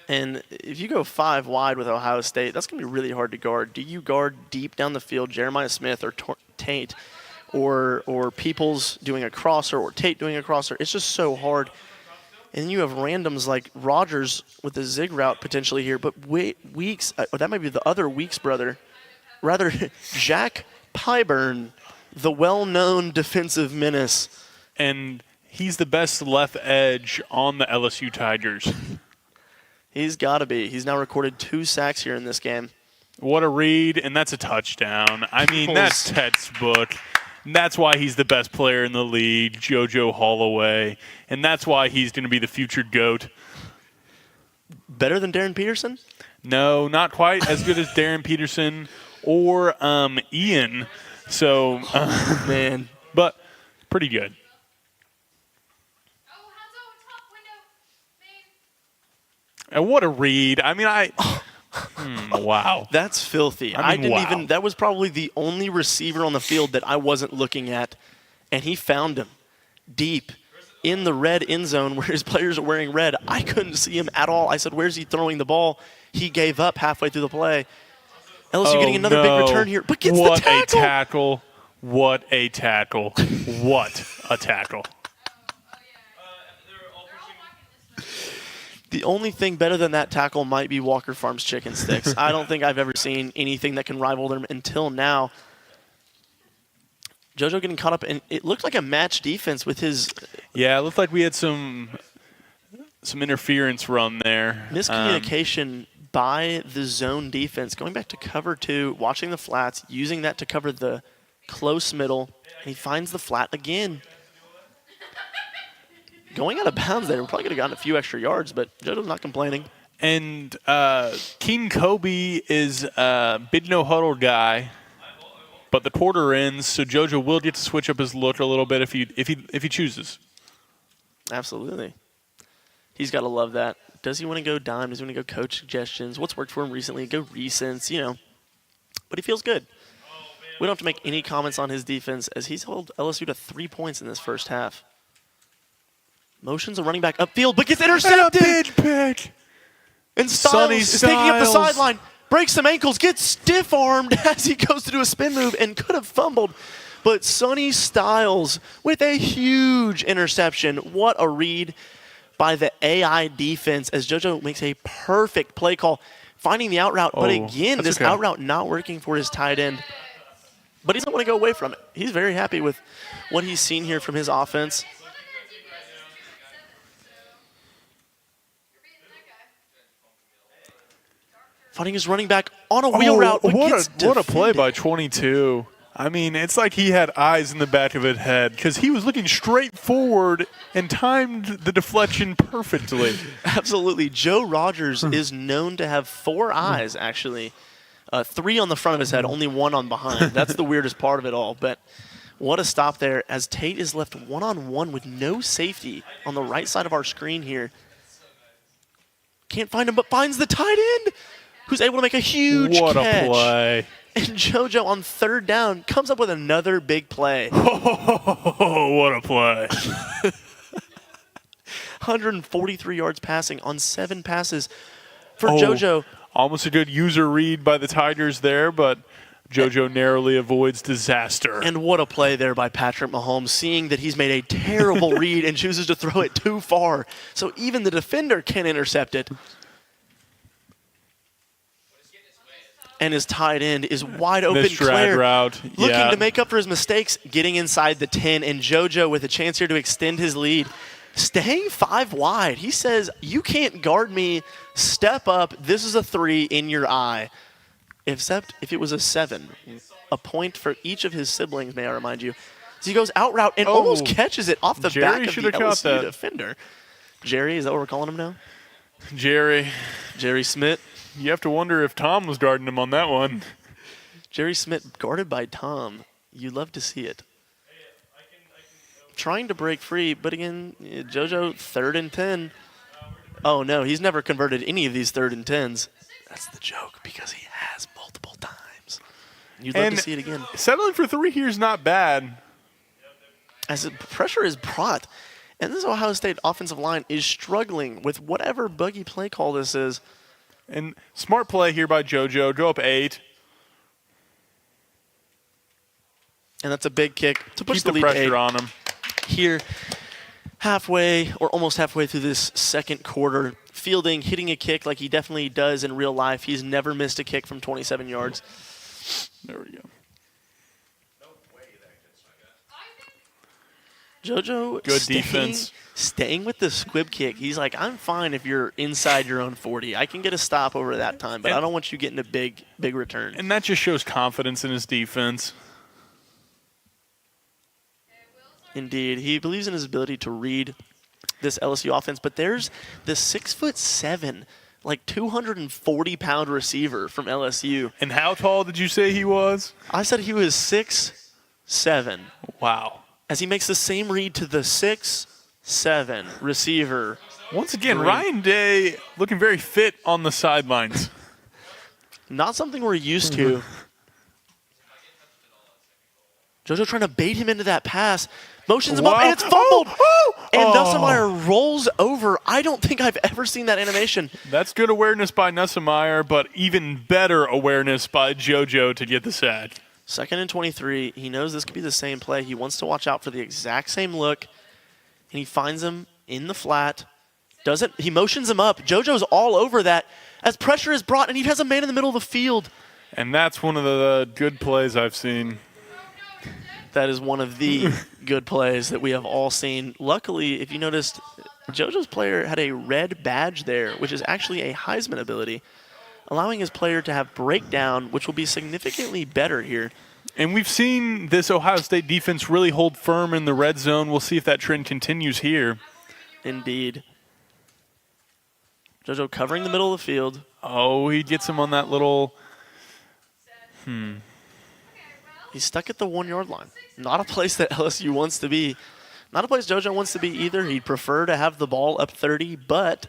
[SPEAKER 1] And if you go 5 wide with Ohio State, that's going to be really hard to guard. Do you guard deep down the field Jeremiah Smith or Tate or Peoples doing a crosser or Tate doing a crosser? It's just so hard. And you have randoms like Rogers with the zig route potentially here. But Weeks, that might be the other Weeks brother. Rather, Jack Pyburn, the well-known defensive menace.
[SPEAKER 3] And he's the best left edge on the LSU Tigers.
[SPEAKER 1] He's got to be. He's now recorded 2 sacks here in this game.
[SPEAKER 3] What a read, and that's a touchdown. I mean, that's textbook. And that's why he's the best player in the league, JoJo Holloway. And that's why he's going to be the future GOAT.
[SPEAKER 1] Better than Darren Peterson?
[SPEAKER 3] No, not quite as good as Darren Peterson or Ian. So,
[SPEAKER 1] Man.
[SPEAKER 3] but pretty good.
[SPEAKER 2] Oh, Hanzo, top window. Main.
[SPEAKER 3] And what a read. I mean, wow.
[SPEAKER 1] That's filthy.
[SPEAKER 3] I mean, wow.
[SPEAKER 1] That was probably the only receiver on the field that I wasn't looking at. And he found him deep in the red end zone where his players are wearing red. I couldn't see him at all. I said, where's he throwing the ball? He gave up halfway through the play. LSU getting another big return here, but gets the tackle.
[SPEAKER 3] What a tackle. What a tackle.
[SPEAKER 1] The only thing better than that tackle might be Walker Farms chicken sticks. I don't think I've ever seen anything that can rival them until now. JoJo getting caught up, and it looked like a match defense with his
[SPEAKER 3] Yeah, it looked like we had some interference run there.
[SPEAKER 1] miscommunication by the zone defense. Going back to cover 2, watching the flats, using that to cover the close middle, and he finds the flat again. Going out of bounds there, we probably could have gotten a few extra yards, but JoJo's not complaining.
[SPEAKER 3] And Keen Kobe is a big no huddle guy, but the quarter ends, so JoJo will get to switch up his look a little bit if he chooses.
[SPEAKER 1] Absolutely. He's got to love that. Does he want to go dime? Does he want to go coach suggestions? What's worked for him recently? Go recents, But he feels good. We don't have to make any comments on his defense as he's held LSU to 3 points in this first half. Motions a running back upfield, but gets intercepted.
[SPEAKER 3] Big pick.
[SPEAKER 1] And Styles is taking up the sideline, breaks some ankles, gets stiff-armed as he goes to do a spin move and could have fumbled. But Sonny Styles with a huge interception. What a read by the AI defense as JoJo makes a perfect play call, finding the out route. But again, this out route not working for his tight end. But he doesn't want to go away from it. He's very happy with what he's seen here from his offense. Finding his running back on a wheel route. But
[SPEAKER 3] What a play by 22. I mean, it's like he had eyes in the back of his head because he was looking straight forward and timed the deflection perfectly.
[SPEAKER 1] Absolutely. Joe Rogers is known to have 4 eyes, actually. 3 on the front of his head, only 1 on behind. That's the weirdest part of it all. But what a stop there as Tate is left one-on-one with no safety on the right side of our screen here. Can't find him, but finds the tight end, who's able to make a huge catch.
[SPEAKER 3] What a play.
[SPEAKER 1] And JoJo on 3rd down comes up with another big play.
[SPEAKER 3] Oh, what a play.
[SPEAKER 1] 143 yards passing on 7 passes for JoJo.
[SPEAKER 3] Almost a good user read by the Tigers there, but JoJo narrowly avoids disaster.
[SPEAKER 1] And what a play there by Patrick Mahomes, seeing that he's made a terrible read and chooses to throw it too far. So even the defender can't intercept it. And his tight end is wide open.
[SPEAKER 3] This drag
[SPEAKER 1] Claire
[SPEAKER 3] route.
[SPEAKER 1] looking
[SPEAKER 3] Yeah.
[SPEAKER 1] to make up for his mistakes, getting inside the 10, and JoJo with a chance here to extend his lead. Staying 5 wide. He says, you can't guard me. Step up. This is a 3 in your eye. Except if it was a 7. A point for each of his siblings, may I remind you. So he goes out route and almost catches it off the
[SPEAKER 3] Jerry
[SPEAKER 1] back of
[SPEAKER 3] should
[SPEAKER 1] the
[SPEAKER 3] have caught
[SPEAKER 1] LSU
[SPEAKER 3] that.
[SPEAKER 1] defender. Jerry, is that what we're calling him now?
[SPEAKER 3] Jerry.
[SPEAKER 1] Jerry Smith.
[SPEAKER 3] You have to wonder if Tom was guarding him on that one.
[SPEAKER 1] Jerry Smith guarded by Tom. You love to see it. Trying to break free, but again, JoJo 3rd and 10. Oh no, he's never converted any of these 3rd and 10s. That's the joke because he has multiple times. You'd love to see it again.
[SPEAKER 3] Settling for 3 here is not bad.
[SPEAKER 1] As the pressure is brought, and this Ohio State offensive line is struggling with whatever buggy play call this is.
[SPEAKER 3] And smart play here by JoJo. Go up 8.
[SPEAKER 1] And that's a big kick to push
[SPEAKER 3] Keep
[SPEAKER 1] the
[SPEAKER 3] the
[SPEAKER 1] lead to 8.
[SPEAKER 3] pressure on him.
[SPEAKER 1] Here, halfway or almost halfway through this second quarter, Fielding hitting a kick like he definitely does in real life. He's never missed a kick from 27 yards.
[SPEAKER 3] There we go.
[SPEAKER 1] JoJo
[SPEAKER 3] Good defense.
[SPEAKER 1] Staying with the squib kick. He's like, I'm fine if you're inside your own 40. I can get a stop over that time, but I don't want you getting a big return.
[SPEAKER 3] And that just shows confidence in his defense.
[SPEAKER 1] Indeed. He believes in his ability to read this LSU offense, but there's the 6'7", like 240-pound receiver from LSU.
[SPEAKER 3] And how tall did you say he was?
[SPEAKER 1] I said he was 6'7".
[SPEAKER 3] Wow.
[SPEAKER 1] As he makes the same read to the 6'7" receiver.
[SPEAKER 3] Once again,
[SPEAKER 1] Great.
[SPEAKER 3] Ryan Day looking very fit on the sidelines.
[SPEAKER 1] Not something we're used to. JoJo trying to bait him into that pass. Motions him up, and it's fumbled. And Nussmeier rolls over. I don't think I've ever seen that animation.
[SPEAKER 3] That's good awareness by Nussmeier, but even better awareness by JoJo to get the sack.
[SPEAKER 1] 2nd and 23. He knows this could be the same play. He wants to watch out for the exact same look. And he finds him in the flat. He motions him up. JoJo's all over that as pressure is brought, and he has a man in the middle of the field.
[SPEAKER 3] And that's one of the good plays I've seen.
[SPEAKER 1] That is one of the good plays that we have all seen. Luckily, if you noticed, JoJo's player had a red badge there, which is actually a Heisman ability, allowing his player to have breakdown, which will be significantly better here.
[SPEAKER 3] And we've seen this Ohio State defense really hold firm in the red zone. We'll see if that trend continues here.
[SPEAKER 1] Indeed. JoJo covering the middle of the field.
[SPEAKER 3] Oh, he gets him on that little...
[SPEAKER 1] He's stuck at the 1-yard line. Not a place that LSU wants to be. Not a place JoJo wants to be either. He'd prefer to have the ball up 30, but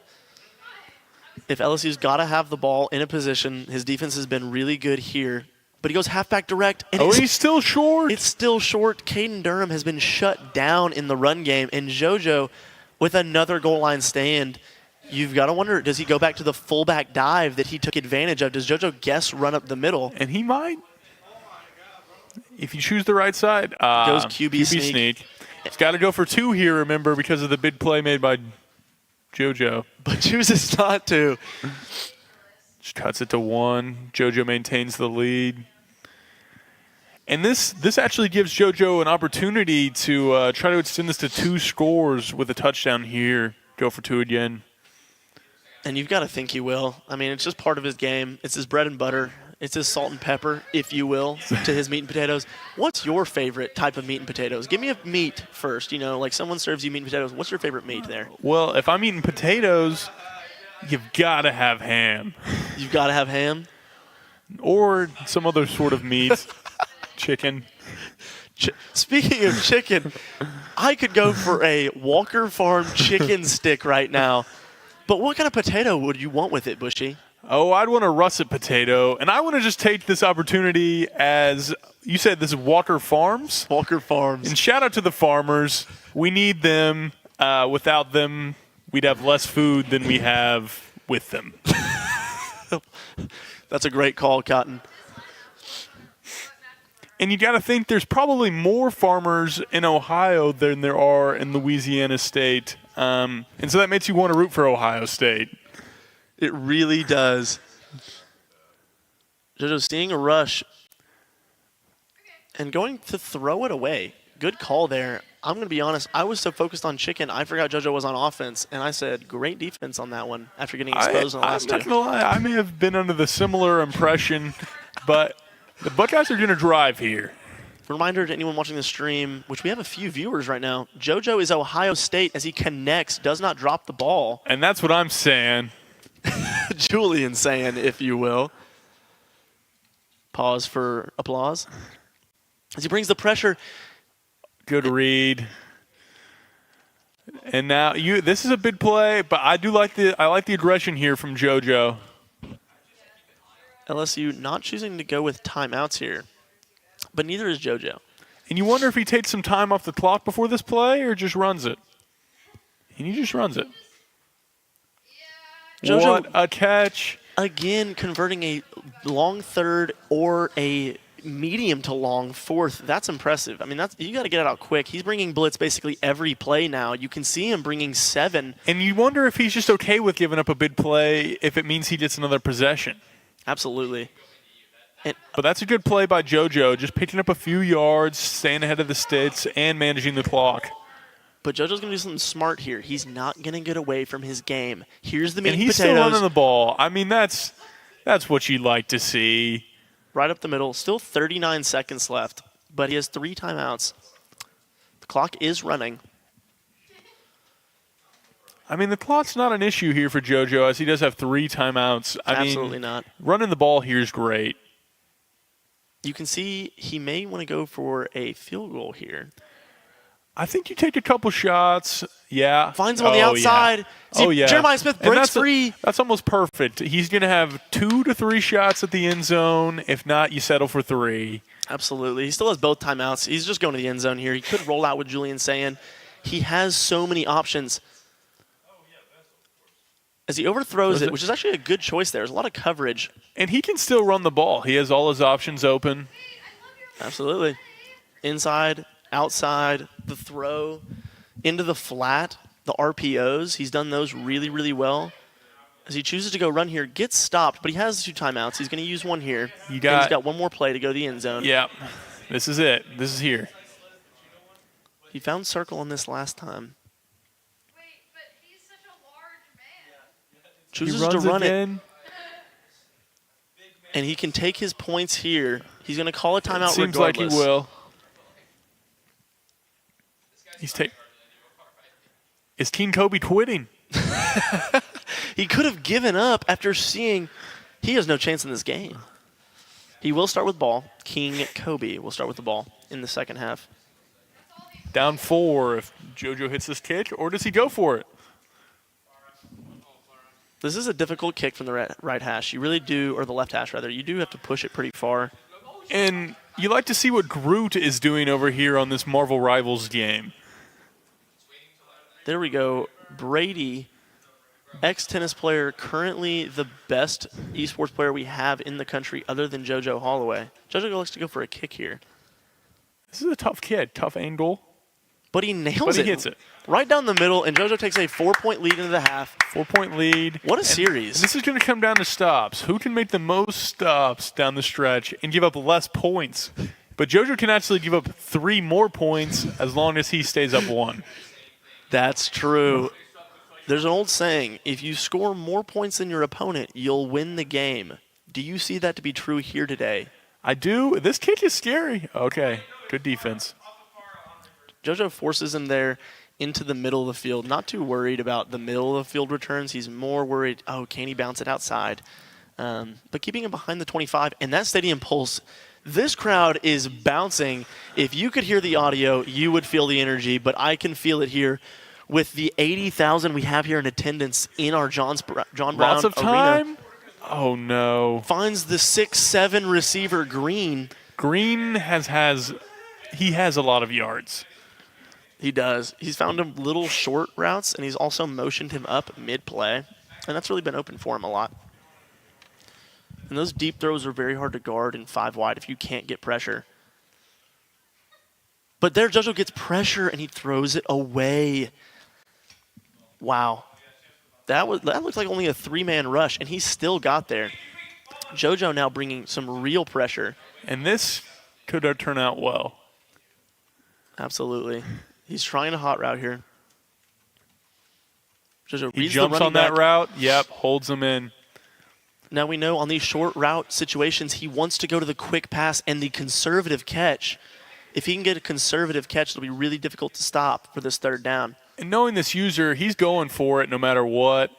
[SPEAKER 1] if LSU's got to have the ball in a position, his defense has been really good here. But he goes halfback direct. And
[SPEAKER 3] he's still short.
[SPEAKER 1] It's still short. Caden Durham has been shut down in the run game, and JoJo with another goal line stand. You've got to wonder, does he go back to the fullback dive that he took advantage of? Does JoJo guess run up the middle?
[SPEAKER 3] And he might. If you choose the right side,
[SPEAKER 1] goes QB sneak.
[SPEAKER 3] He's got to go for 2 here, remember, because of the big play made by JoJo.
[SPEAKER 1] But chooses not to.
[SPEAKER 3] Just cuts it to 1. JoJo maintains the lead. And this actually gives JoJo an opportunity to try to extend this to 2 scores with a touchdown here. Go for 2 again.
[SPEAKER 1] And you've got to think he will. I mean, it's just part of his game. It's his bread and butter. It's his salt and pepper, if you will, to his meat and potatoes. What's your favorite type of meat and potatoes? Give me a meat first. You know, like someone serves you meat and potatoes. What's your favorite meat there?
[SPEAKER 3] Well, if I'm eating potatoes, you've got to have ham.
[SPEAKER 1] You've got to have ham?
[SPEAKER 3] Or some other sort of meat. Chicken.
[SPEAKER 1] Speaking of chicken, I could go for a Walker Farm chicken stick right now. But what kind of potato would you want with it, Bushy?
[SPEAKER 3] Oh, I'd want a russet potato. And I want to just take this opportunity as, you said this is Walker Farms?
[SPEAKER 1] Walker Farms.
[SPEAKER 3] And shout out to the farmers. We need them. Without them, we'd have less food than we have with them.
[SPEAKER 1] That's a great call, Cotton.
[SPEAKER 3] And you got to think there's probably more farmers in Ohio than there are in Louisiana State. And so that makes you want to root for Ohio State.
[SPEAKER 1] It really does. JoJo seeing a rush and going to throw it away. Good call there. I'm going to be honest. I was so focused on chicken, I forgot JoJo was on offense, and I said great defense on that one after getting exposed in the last
[SPEAKER 3] I'm not going to lie. I may have been under the similar impression, but the Buckeyes are going to drive here.
[SPEAKER 1] Reminder to anyone watching the stream, which we have a few viewers right now, JoJo is Ohio State as he connects, does not drop the ball.
[SPEAKER 3] And that's what I'm saying.
[SPEAKER 1] Julian saying, if you will. Pause for applause. As he brings the pressure.
[SPEAKER 3] Good read. And now this is a big play, but I like the aggression here from JoJo.
[SPEAKER 1] LSU not choosing to go with timeouts here, but neither is JoJo.
[SPEAKER 3] And you wonder if he takes some time off the clock before this play or just runs it. And he just runs it.
[SPEAKER 1] JoJo,
[SPEAKER 3] what a catch.
[SPEAKER 1] Again, converting a long third or a medium to long fourth. That's impressive. I mean, you got to get it out quick. He's bringing blitz basically every play now. You can see him bringing 7.
[SPEAKER 3] And you wonder if he's just okay with giving up a big play if it means he gets another possession.
[SPEAKER 1] Absolutely.
[SPEAKER 3] But that's a good play by JoJo, just picking up a few yards, staying ahead of the sticks, and managing the clock.
[SPEAKER 1] But JoJo's going to do something smart here. He's not going to get away from his game. Here's the meat
[SPEAKER 3] and
[SPEAKER 1] and
[SPEAKER 3] he's
[SPEAKER 1] potatoes.
[SPEAKER 3] still running the ball. I mean, that's what you'd like to see.
[SPEAKER 1] Right up the middle. Still 39 seconds left, but he has 3 timeouts. The clock is running.
[SPEAKER 3] I mean, the clock's not an issue here for JoJo, as he does have 3 timeouts.
[SPEAKER 1] Absolutely not.
[SPEAKER 3] Running the ball here is great.
[SPEAKER 1] You can see he may want to go for a field goal here.
[SPEAKER 3] I think you take a couple shots. Yeah.
[SPEAKER 1] Finds him on the outside.
[SPEAKER 3] Yeah. Oh, yeah.
[SPEAKER 1] Jeremiah Smith breaks free.
[SPEAKER 3] That's almost perfect. He's going to have 2 to 3 shots at the end zone. If not, you settle for 3.
[SPEAKER 1] Absolutely. He still has both timeouts. He's just going to the end zone here. He could roll out with Julian saying. He has so many options. As he overthrows it, which is actually a good choice there. There's a lot of coverage.
[SPEAKER 3] And he can still run the ball. He has all his options open.
[SPEAKER 1] Absolutely. Inside, outside, the throw, into the flat, the RPOs. He's done those really, really well. As he chooses to go run here, gets stopped, but he has 2 timeouts. He's going to use one here. He's got one more play to go to the end zone.
[SPEAKER 3] Yeah. This is it. This is here.
[SPEAKER 1] He found circle on this last time. Chooses to run it, and he can take his points here. He's going to call a timeout
[SPEAKER 3] Seems
[SPEAKER 1] regardless.
[SPEAKER 3] Like he will. Is King Kobe quitting?
[SPEAKER 1] He could have given up after seeing he has no chance in this game. He will start with ball. King Kobe will start with the ball in the second half.
[SPEAKER 3] Down 4 if JoJo hits this kick, or does he go for it?
[SPEAKER 1] This is a difficult kick from the right hash. You really do, or the left hash rather. You do have to push it pretty far.
[SPEAKER 3] And you like to see what Groot is doing over here on this Marvel Rivals game.
[SPEAKER 1] There we go. Brady, ex-tennis player, currently the best esports player we have in the country other than JoJo Holloway. JoJo likes to go for a kick here.
[SPEAKER 3] This is a tough kid, tough angle.
[SPEAKER 1] But he nails it.
[SPEAKER 3] He hits it.
[SPEAKER 1] Right down the middle, and JoJo takes a 4-point lead into the half.
[SPEAKER 3] 4-point lead.
[SPEAKER 1] What a series.
[SPEAKER 3] And this is going to come down to stops. Who can make the most stops down the stretch and give up less points? But JoJo can actually give up 3 more points as long as he stays up 1.
[SPEAKER 1] That's true. There's an old saying, if you score more points than your opponent, you'll win the game. Do you see that to be true here today?
[SPEAKER 3] I do. This kick is scary. Okay, good defense.
[SPEAKER 1] JoJo forces him there into the middle of the field. Not too worried about the middle of the field returns. He's more worried, can he bounce it outside? But keeping him behind the 25, and that stadium pulse, this crowd is bouncing. If you could hear the audio, you would feel the energy, but I can feel it here with the 80,000 we have here in attendance in our John Brown
[SPEAKER 3] Lots of time.
[SPEAKER 1] Arena.
[SPEAKER 3] Oh, no.
[SPEAKER 1] Finds the 6'7" receiver, Green.
[SPEAKER 3] Green has a lot of yards.
[SPEAKER 1] He does. He's found him little short routes, and he's also motioned him up mid-play, and that's really been open for him a lot. And those deep throws are very hard to guard in 5 wide if you can't get pressure. But there, JoJo gets pressure, and he throws it away. Wow. That looked like only a 3-man rush, and he still got there. JoJo now bringing some real pressure.
[SPEAKER 3] And this could have turned out well.
[SPEAKER 1] Absolutely. He's trying a hot route here. JoJo
[SPEAKER 3] He
[SPEAKER 1] reads
[SPEAKER 3] jumps
[SPEAKER 1] the running
[SPEAKER 3] on that
[SPEAKER 1] back.
[SPEAKER 3] route. Yep, holds him in.
[SPEAKER 1] Now we know on these short route situations, he wants to go to the quick pass and the conservative catch. If he can get a conservative catch, it'll be really difficult to stop for this 3rd down.
[SPEAKER 3] And knowing this user, he's going for it no matter what.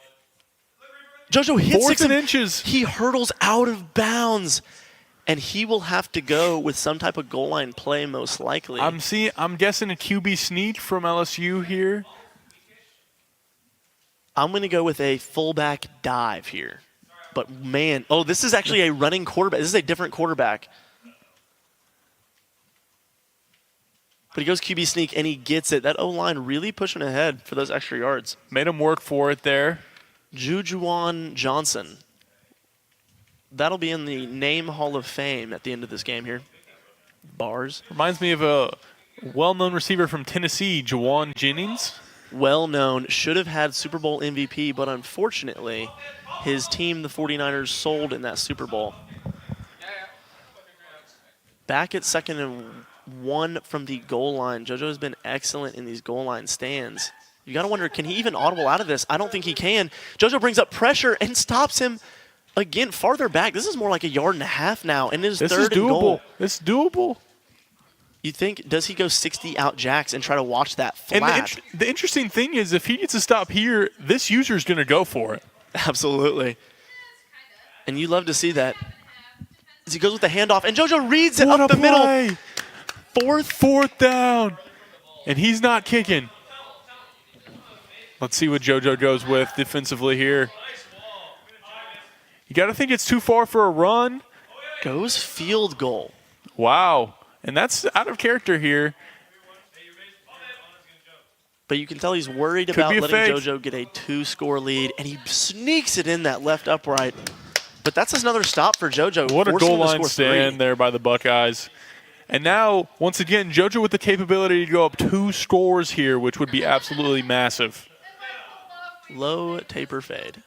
[SPEAKER 1] JoJo hits
[SPEAKER 3] 4th and
[SPEAKER 1] him.
[SPEAKER 3] inches.
[SPEAKER 1] He hurdles out of bounds, and he will have to go with some type of goal line play most likely.
[SPEAKER 3] I'm guessing a QB sneak from LSU here.
[SPEAKER 1] I'm going to go with a fullback dive here. But, man, this is actually a running quarterback. This is a different quarterback. But he goes QB sneak, and he gets it. That O-line really pushing ahead for those extra yards.
[SPEAKER 3] Made him work for it there.
[SPEAKER 1] Jujuan Johnson. That'll be in the Name Hall of Fame at the end of this game here. Bars.
[SPEAKER 3] Reminds me of a well-known receiver from Tennessee, Jawan Jennings.
[SPEAKER 1] Well known, should have had Super Bowl MVP, but unfortunately, his team, the 49ers, sold in that Super Bowl. Back at 2nd and 1 from the goal line. JoJo has been excellent in these goal line stands. You got to wonder, can he even audible out of this? I don't think he can. JoJo brings up pressure and stops him again farther back. This is more like a 1.5 yards now, and it is
[SPEAKER 3] This
[SPEAKER 1] 3rd
[SPEAKER 3] is
[SPEAKER 1] and
[SPEAKER 3] doable.
[SPEAKER 1] goal.
[SPEAKER 3] It's doable.
[SPEAKER 1] You think, does he go 60 out jacks and try to watch that
[SPEAKER 3] And
[SPEAKER 1] flat?
[SPEAKER 3] the interesting thing is, if he gets a stop here, this user's going to go for it.
[SPEAKER 1] Absolutely. And you love to see that. As he goes with the handoff, and JoJo reads it
[SPEAKER 3] What
[SPEAKER 1] up
[SPEAKER 3] a
[SPEAKER 1] the middle.
[SPEAKER 3] play. 4th down. And he's not kicking. Let's see what JoJo goes with defensively here. You got to think it's too far for a run.
[SPEAKER 1] Goes field goal.
[SPEAKER 3] Wow. And that's out of character here.
[SPEAKER 1] But you can tell he's worried
[SPEAKER 3] Could
[SPEAKER 1] about
[SPEAKER 3] be a
[SPEAKER 1] letting
[SPEAKER 3] fake.
[SPEAKER 1] JoJo get a 2-score lead, and he sneaks it in that left upright. But that's another stop for JoJo.
[SPEAKER 3] What a
[SPEAKER 1] forcing
[SPEAKER 3] goal
[SPEAKER 1] him to
[SPEAKER 3] line
[SPEAKER 1] score
[SPEAKER 3] stand
[SPEAKER 1] 3.
[SPEAKER 3] there by the Buckeyes. And now, once again, JoJo with the capability to go up 2 scores here, which would be absolutely massive.
[SPEAKER 1] Low taper fade.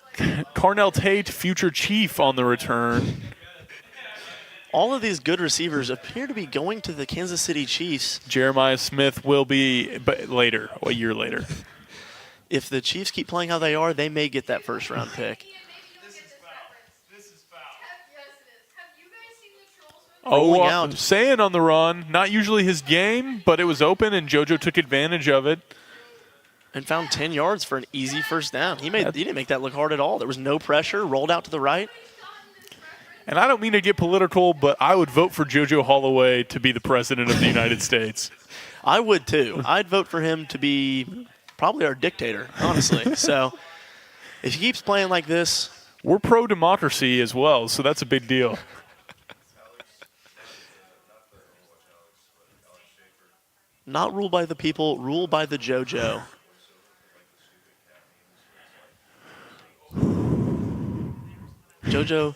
[SPEAKER 3] Carnell Tate, future chief on the return.
[SPEAKER 1] All of these good receivers appear to be going to the Kansas City Chiefs.
[SPEAKER 3] Jeremiah Smith will be but later, a year later.
[SPEAKER 1] If the Chiefs keep playing how they are, they may get that 1st-round pick. Rolling out.
[SPEAKER 3] Saying on the run, not usually his game, but it was open and JoJo took advantage of it.
[SPEAKER 1] And found 10 yards for an easy 1st down. He didn't make that look hard at all. There was no pressure, rolled out to the right.
[SPEAKER 3] And I don't mean to get political, but I would vote for JoJo Holloway to be the president of the United States.
[SPEAKER 1] I would too. I'd vote for him to be probably our dictator, honestly. So if he keeps playing like this.
[SPEAKER 3] We're pro-democracy as well, so that's a big deal.
[SPEAKER 1] Not rule by the people, rule by the JoJo. JoJo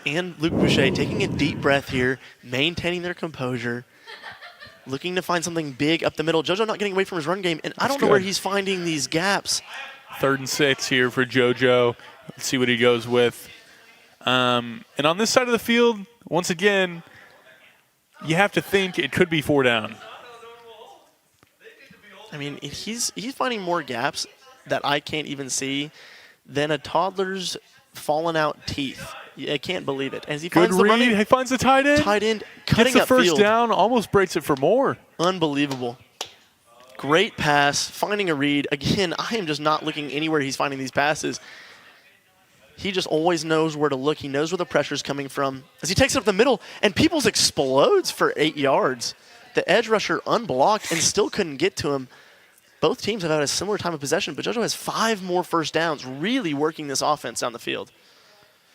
[SPEAKER 1] and Luke Boucher taking a deep breath here, maintaining their composure, looking to find something big up the middle. JoJo not getting away from his run game, and I don't know where he's finding these gaps.
[SPEAKER 3] 3rd and 6 here for JoJo. Let's see what he goes with. And on this side of the field, once again, you have to think it could be 4 down.
[SPEAKER 1] I mean, he's finding more gaps that I can't even see than a toddler's fallen out teeth. I can't believe it. As he
[SPEAKER 3] Good
[SPEAKER 1] finds the
[SPEAKER 3] read.
[SPEAKER 1] running
[SPEAKER 3] He finds the tight end.
[SPEAKER 1] cutting
[SPEAKER 3] Gets the
[SPEAKER 1] up
[SPEAKER 3] 1st
[SPEAKER 1] field.
[SPEAKER 3] down, almost breaks it for more.
[SPEAKER 1] Unbelievable. Great pass, finding a read. Again, I am just not looking anywhere he's finding these passes. He just always knows where to look. He knows where the pressure's coming from. As he takes it up the middle, and Peoples explodes for 8 yards. The edge rusher unblocked and still couldn't get to him. Both teams have had a similar time of possession, but JoJo has 5 more 1st downs, really working this offense down the field.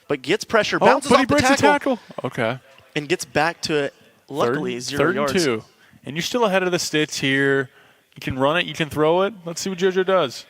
[SPEAKER 1] But gets pressure, bounces
[SPEAKER 3] but he
[SPEAKER 1] off the
[SPEAKER 3] breaks a
[SPEAKER 1] tackle,
[SPEAKER 3] tackle. Okay.
[SPEAKER 1] and gets back to it. Luckily, 0
[SPEAKER 3] third
[SPEAKER 1] yards.
[SPEAKER 3] and 2. And you're still ahead of the sticks here. You can run it, you can throw it. Let's see what JoJo does.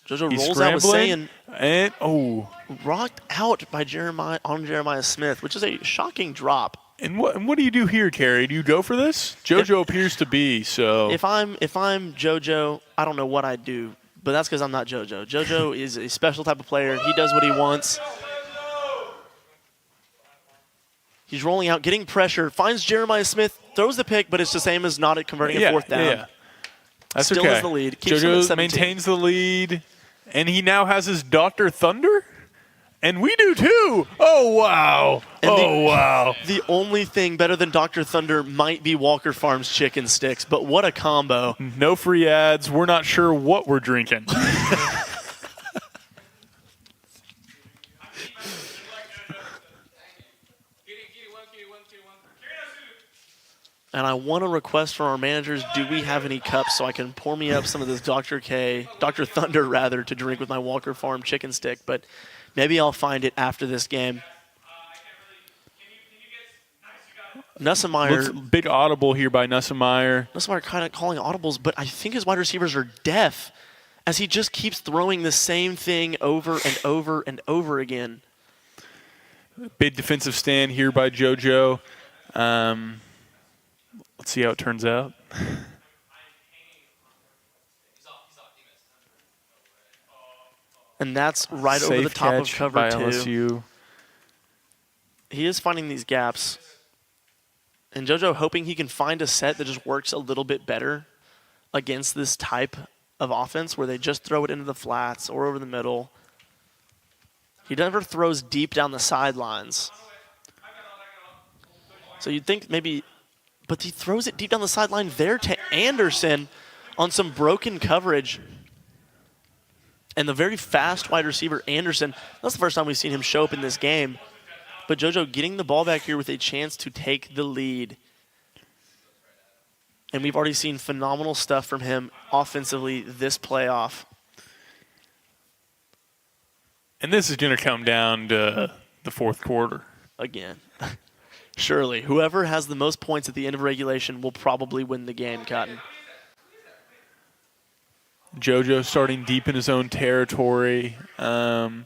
[SPEAKER 1] JoJo
[SPEAKER 3] He's
[SPEAKER 1] rolls out with
[SPEAKER 3] scrambling,
[SPEAKER 1] saying,
[SPEAKER 3] and
[SPEAKER 1] rocked out by Jeremiah Smith, which is a shocking drop.
[SPEAKER 3] And what do you do here, Carrie? Do you go for this? JoJo appears to be, so.
[SPEAKER 1] If I'm JoJo, I don't know what I'd do, but that's because I'm not JoJo. JoJo is a special type of player. He does what he wants. He's rolling out, getting pressure, finds Jeremiah Smith, throws the pick, but it's the same as not converting a fourth down.
[SPEAKER 3] Yeah. That's
[SPEAKER 1] Still
[SPEAKER 3] okay.
[SPEAKER 1] has the lead. Keeps him at
[SPEAKER 3] JoJo
[SPEAKER 1] 17.
[SPEAKER 3] maintains the lead, and he now has his Dr. Thunder? And we do too. Oh, wow. Wow.
[SPEAKER 1] The only thing better than Dr. Thunder might be Walker Farms chicken sticks, but what a combo.
[SPEAKER 3] No free ads. We're not sure what we're drinking.
[SPEAKER 1] And I want to request from our managers, do we have any cups so I can pour me up some of this Dr. Thunder rather, to drink with my Walker Farm chicken stick, but maybe I'll find it after this game. Nussmeier.
[SPEAKER 3] Big audible here by Nussmeier.
[SPEAKER 1] Nussmeier kind of calling audibles, but I think his wide receivers are deaf as he just keeps throwing the same thing over and over and over again.
[SPEAKER 3] Big defensive stand here by JoJo. Let's see how it turns out.
[SPEAKER 1] And that's right
[SPEAKER 3] Safe
[SPEAKER 1] over the top of
[SPEAKER 3] catch
[SPEAKER 1] cover
[SPEAKER 3] by
[SPEAKER 1] 2.
[SPEAKER 3] LSU.
[SPEAKER 1] He is finding these gaps. And JoJo hoping he can find a set that just works a little bit better against this type of offense where they just throw it into the flats or over the middle. He never throws deep down the sidelines. So you'd think maybe, but he throws it deep down the sideline there to Anderson on some broken coverage. And the very fast wide receiver, Anderson, that's the first time we've seen him show up in this game. But JoJo getting the ball back here with a chance to take the lead. And we've already seen phenomenal stuff from him offensively this playoff.
[SPEAKER 3] And this is going to come down to the fourth quarter.
[SPEAKER 1] Again. Surely, whoever has the most points at the end of regulation will probably win the game, Cotton.
[SPEAKER 3] JoJo starting deep in his own territory. Lots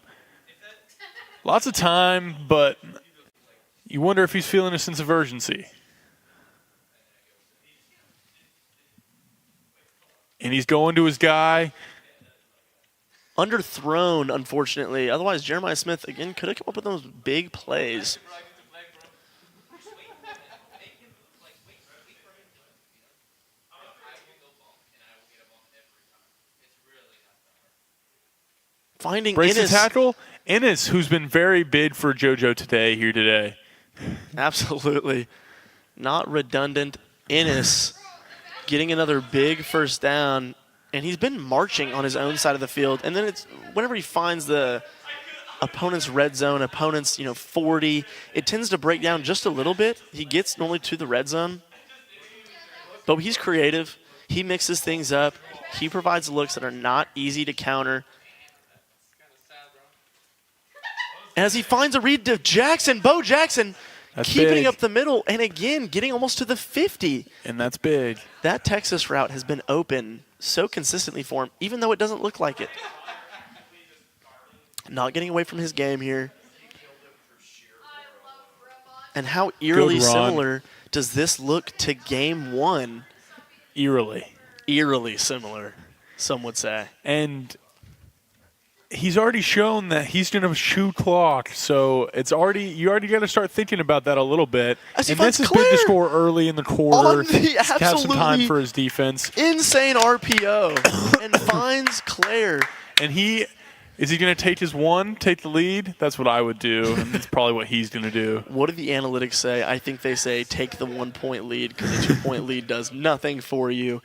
[SPEAKER 3] of time, but you wonder if he's feeling a sense of urgency. And he's going to his guy.
[SPEAKER 1] Underthrown, unfortunately. Otherwise, Jeremiah Smith, again, could have come up with those big plays. Finding
[SPEAKER 3] Brace
[SPEAKER 1] Ennis.
[SPEAKER 3] the tackle. Ennis, who's been very big for JoJo today.
[SPEAKER 1] Absolutely. Not redundant. Ennis getting another big first down. And he's been marching on his own side of the field. And then it's whenever he finds the opponent's red zone, opponent's 40, it tends to break down just a little bit. He gets normally to the red zone. But he's creative. He mixes things up. He provides looks that are not easy to counter. As he finds a read to Jackson, Bo Jackson,
[SPEAKER 3] That's
[SPEAKER 1] keeping
[SPEAKER 3] big.
[SPEAKER 1] up the middle, and again, getting almost to the 50.
[SPEAKER 3] And that's big.
[SPEAKER 1] That Texas route has been open so consistently for him, even though it doesn't look like it. Not getting away from his game here. And how eerily
[SPEAKER 3] Good run.
[SPEAKER 1] similar does this look to game 1?
[SPEAKER 3] Eerily.
[SPEAKER 1] Eerily similar, some would say.
[SPEAKER 3] And he's already shown that he's going to shoot clock, so you already got to start thinking about that a little bit.
[SPEAKER 1] As he
[SPEAKER 3] And
[SPEAKER 1] finds
[SPEAKER 3] this is big to
[SPEAKER 1] Claire
[SPEAKER 3] score early in the quarter.
[SPEAKER 1] on the
[SPEAKER 3] have some time
[SPEAKER 1] absolutely
[SPEAKER 3] for his defense.
[SPEAKER 1] insane RPO and finds Claire.
[SPEAKER 3] And is he going to take the lead? That's what I would do, and that's probably what he's going to do.
[SPEAKER 1] What do the analytics say? I think they say take the 1-point lead because a 2-point lead does nothing for you.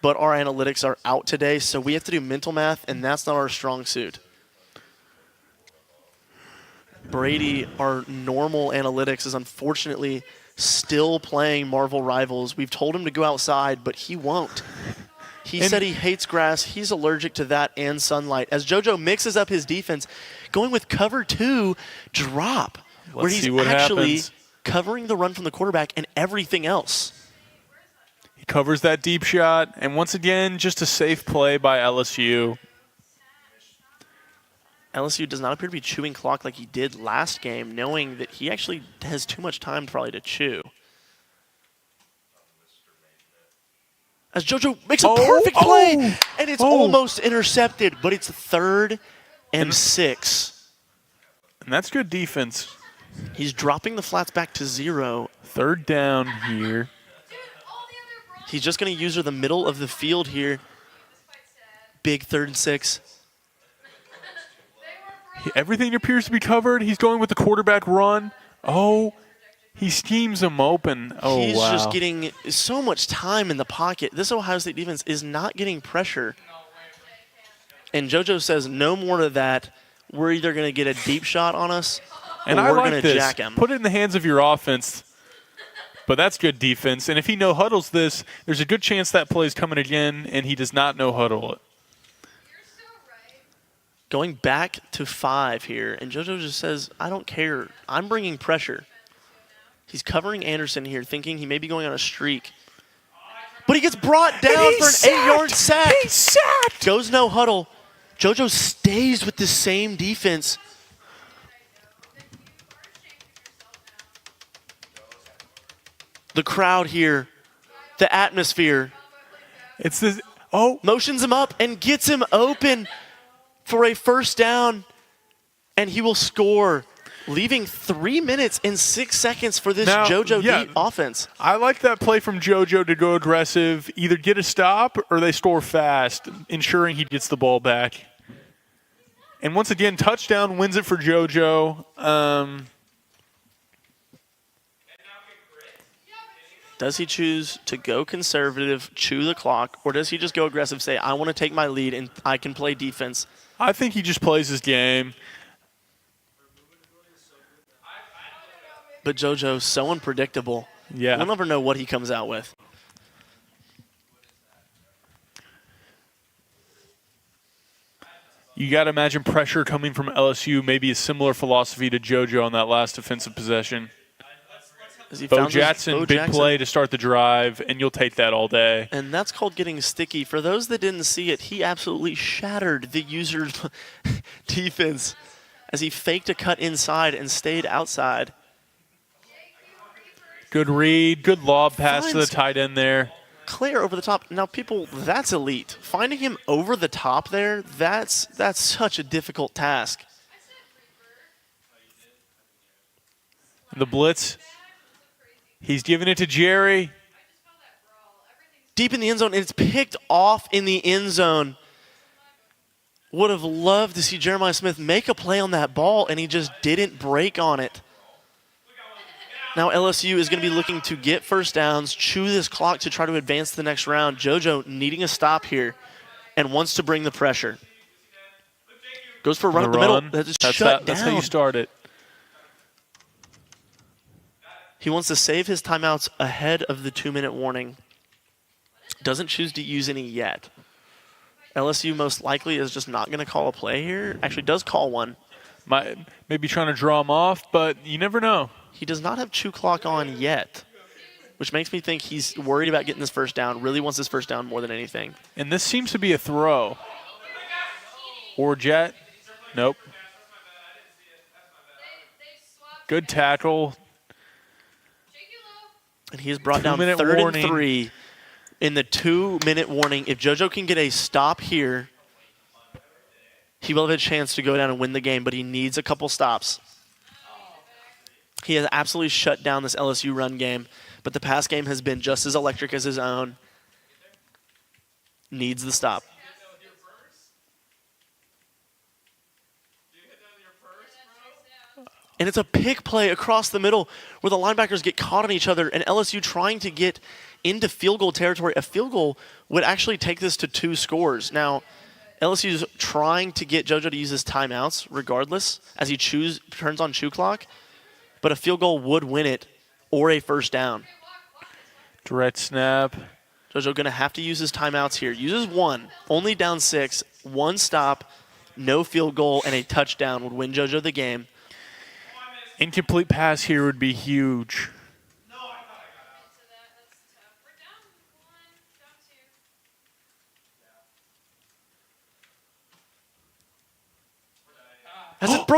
[SPEAKER 1] But our analytics are out today, so we have to do mental math, and that's not our strong suit. Brady, our normal analytics, is unfortunately still playing Marvel Rivals. We've told him to go outside, but he won't. He said he hates grass. He's allergic to that and sunlight. As JoJo mixes up his defense, going with cover 2 drop, where
[SPEAKER 3] Let's
[SPEAKER 1] he's
[SPEAKER 3] see what
[SPEAKER 1] actually
[SPEAKER 3] happens.
[SPEAKER 1] covering the run from the quarterback and everything else.
[SPEAKER 3] He covers that deep shot, and once again, just a safe play by LSU.
[SPEAKER 1] LSU does not appear to be chewing clock like he did last game, knowing that he actually has too much time probably to chew. As JoJo makes a perfect play, and it's almost intercepted, but it's 3rd and 6.
[SPEAKER 3] And that's good defense.
[SPEAKER 1] He's dropping the flats back to 0.
[SPEAKER 3] 3rd down here.
[SPEAKER 1] He's just going to use her the middle of the field here. Big 3rd and 6.
[SPEAKER 3] Everything appears to be covered. He's going with the quarterback run. Oh, he schemes him open. Oh,
[SPEAKER 1] He's
[SPEAKER 3] wow.
[SPEAKER 1] just getting so much time in the pocket. This Ohio State defense is not getting pressure. And JoJo says, no more of that. We're either going to get a deep shot on us,
[SPEAKER 3] and
[SPEAKER 1] or
[SPEAKER 3] I
[SPEAKER 1] we're
[SPEAKER 3] like
[SPEAKER 1] going to
[SPEAKER 3] this.
[SPEAKER 1] jack him.
[SPEAKER 3] Put it in the hands of your offense. But that's good defense. And if he no-huddles this, there's a good chance that play's coming again, and he does not no-huddle it.
[SPEAKER 1] Going back to 5 here, and JoJo just says, I don't care. I'm bringing pressure. He's covering Anderson here, thinking he may be going on a streak. But he gets brought down for an 8-yard sack.
[SPEAKER 3] He's sacked.
[SPEAKER 1] Goes no huddle. JoJo stays with the same defense. The crowd here, the atmosphere,
[SPEAKER 3] It's this. Oh,
[SPEAKER 1] motions him up and gets him open for a first down, and he will score, leaving 3 minutes and 6 seconds for this
[SPEAKER 3] Now,
[SPEAKER 1] JoJo
[SPEAKER 3] yeah.
[SPEAKER 1] deep offense.
[SPEAKER 3] I like that play from JoJo to go aggressive, either get a stop or they score fast, ensuring he gets the ball back. And once again, touchdown wins it for JoJo.
[SPEAKER 1] Does he choose to go conservative, chew the clock, or does he just go aggressive, say, I want to take my lead and I can play defense?
[SPEAKER 3] I think he just plays his game.
[SPEAKER 1] But JoJo's so unpredictable.
[SPEAKER 3] Yeah.
[SPEAKER 1] We'll never know what he comes out with.
[SPEAKER 3] You got to imagine pressure coming from LSU, maybe a similar philosophy to JoJo on that last defensive possession.
[SPEAKER 1] As he
[SPEAKER 3] Bo
[SPEAKER 1] found his-
[SPEAKER 3] Jackson,
[SPEAKER 1] Bo
[SPEAKER 3] big
[SPEAKER 1] Jackson.
[SPEAKER 3] play to start the drive, and you'll take that all day.
[SPEAKER 1] And that's called getting sticky. For those that didn't see it, he absolutely shattered the user's defense as he faked a cut inside and stayed outside.
[SPEAKER 3] Good read, good lob pass to the
[SPEAKER 1] Finds-
[SPEAKER 3] tight end there.
[SPEAKER 1] Claire over the top. Now, people, that's elite. Finding him over the top there, that's such a difficult task.
[SPEAKER 3] The blitz, he's giving it to Jerry.
[SPEAKER 1] Deep in the end zone, and it's picked off in the end zone. Would have loved to see Jeremiah Smith make a play on that ball, and he just didn't break on it. Now LSU is going to be looking to get first downs, chew this clock to try to advance to the next round. JoJo needing a stop here and wants to bring the pressure. Goes for a run up the middle. That is shut down.
[SPEAKER 3] That's how you start it.
[SPEAKER 1] He wants to save his timeouts ahead of the 2-minute warning. Doesn't choose to use any yet. LSU most likely is just not going to call a play here. Actually does call one.
[SPEAKER 3] Maybe trying to draw him off, but you never know.
[SPEAKER 1] He does not have chew clock on yet, which makes me think he's worried about getting this first down, really wants this first down more than anything.
[SPEAKER 3] And this seems to be a throw. Or jet. Nope. Good tackle.
[SPEAKER 1] And he is brought down
[SPEAKER 3] 2-minute
[SPEAKER 1] 3rd
[SPEAKER 3] warning.
[SPEAKER 1] and 3 in the 2-minute warning. If JoJo can get a stop here, he will have a chance to go down and win the game, but he needs a couple stops. He has absolutely shut down this LSU run game, but the pass game has been just as electric as his own. Needs the stop. And it's a pick play across the middle where the linebackers get caught on each other, and LSU trying to get into field goal territory. A field goal would actually take this to 2 scores. Now, LSU is trying to get JoJo to use his timeouts regardless as he turns on chew clock, but a field goal would win it or a first down.
[SPEAKER 3] Direct snap.
[SPEAKER 1] JoJo going to have to use his timeouts here. Uses one, only down 6, 1 stop, no field goal, and a touchdown would win JoJo the game.
[SPEAKER 3] Incomplete pass here would be huge.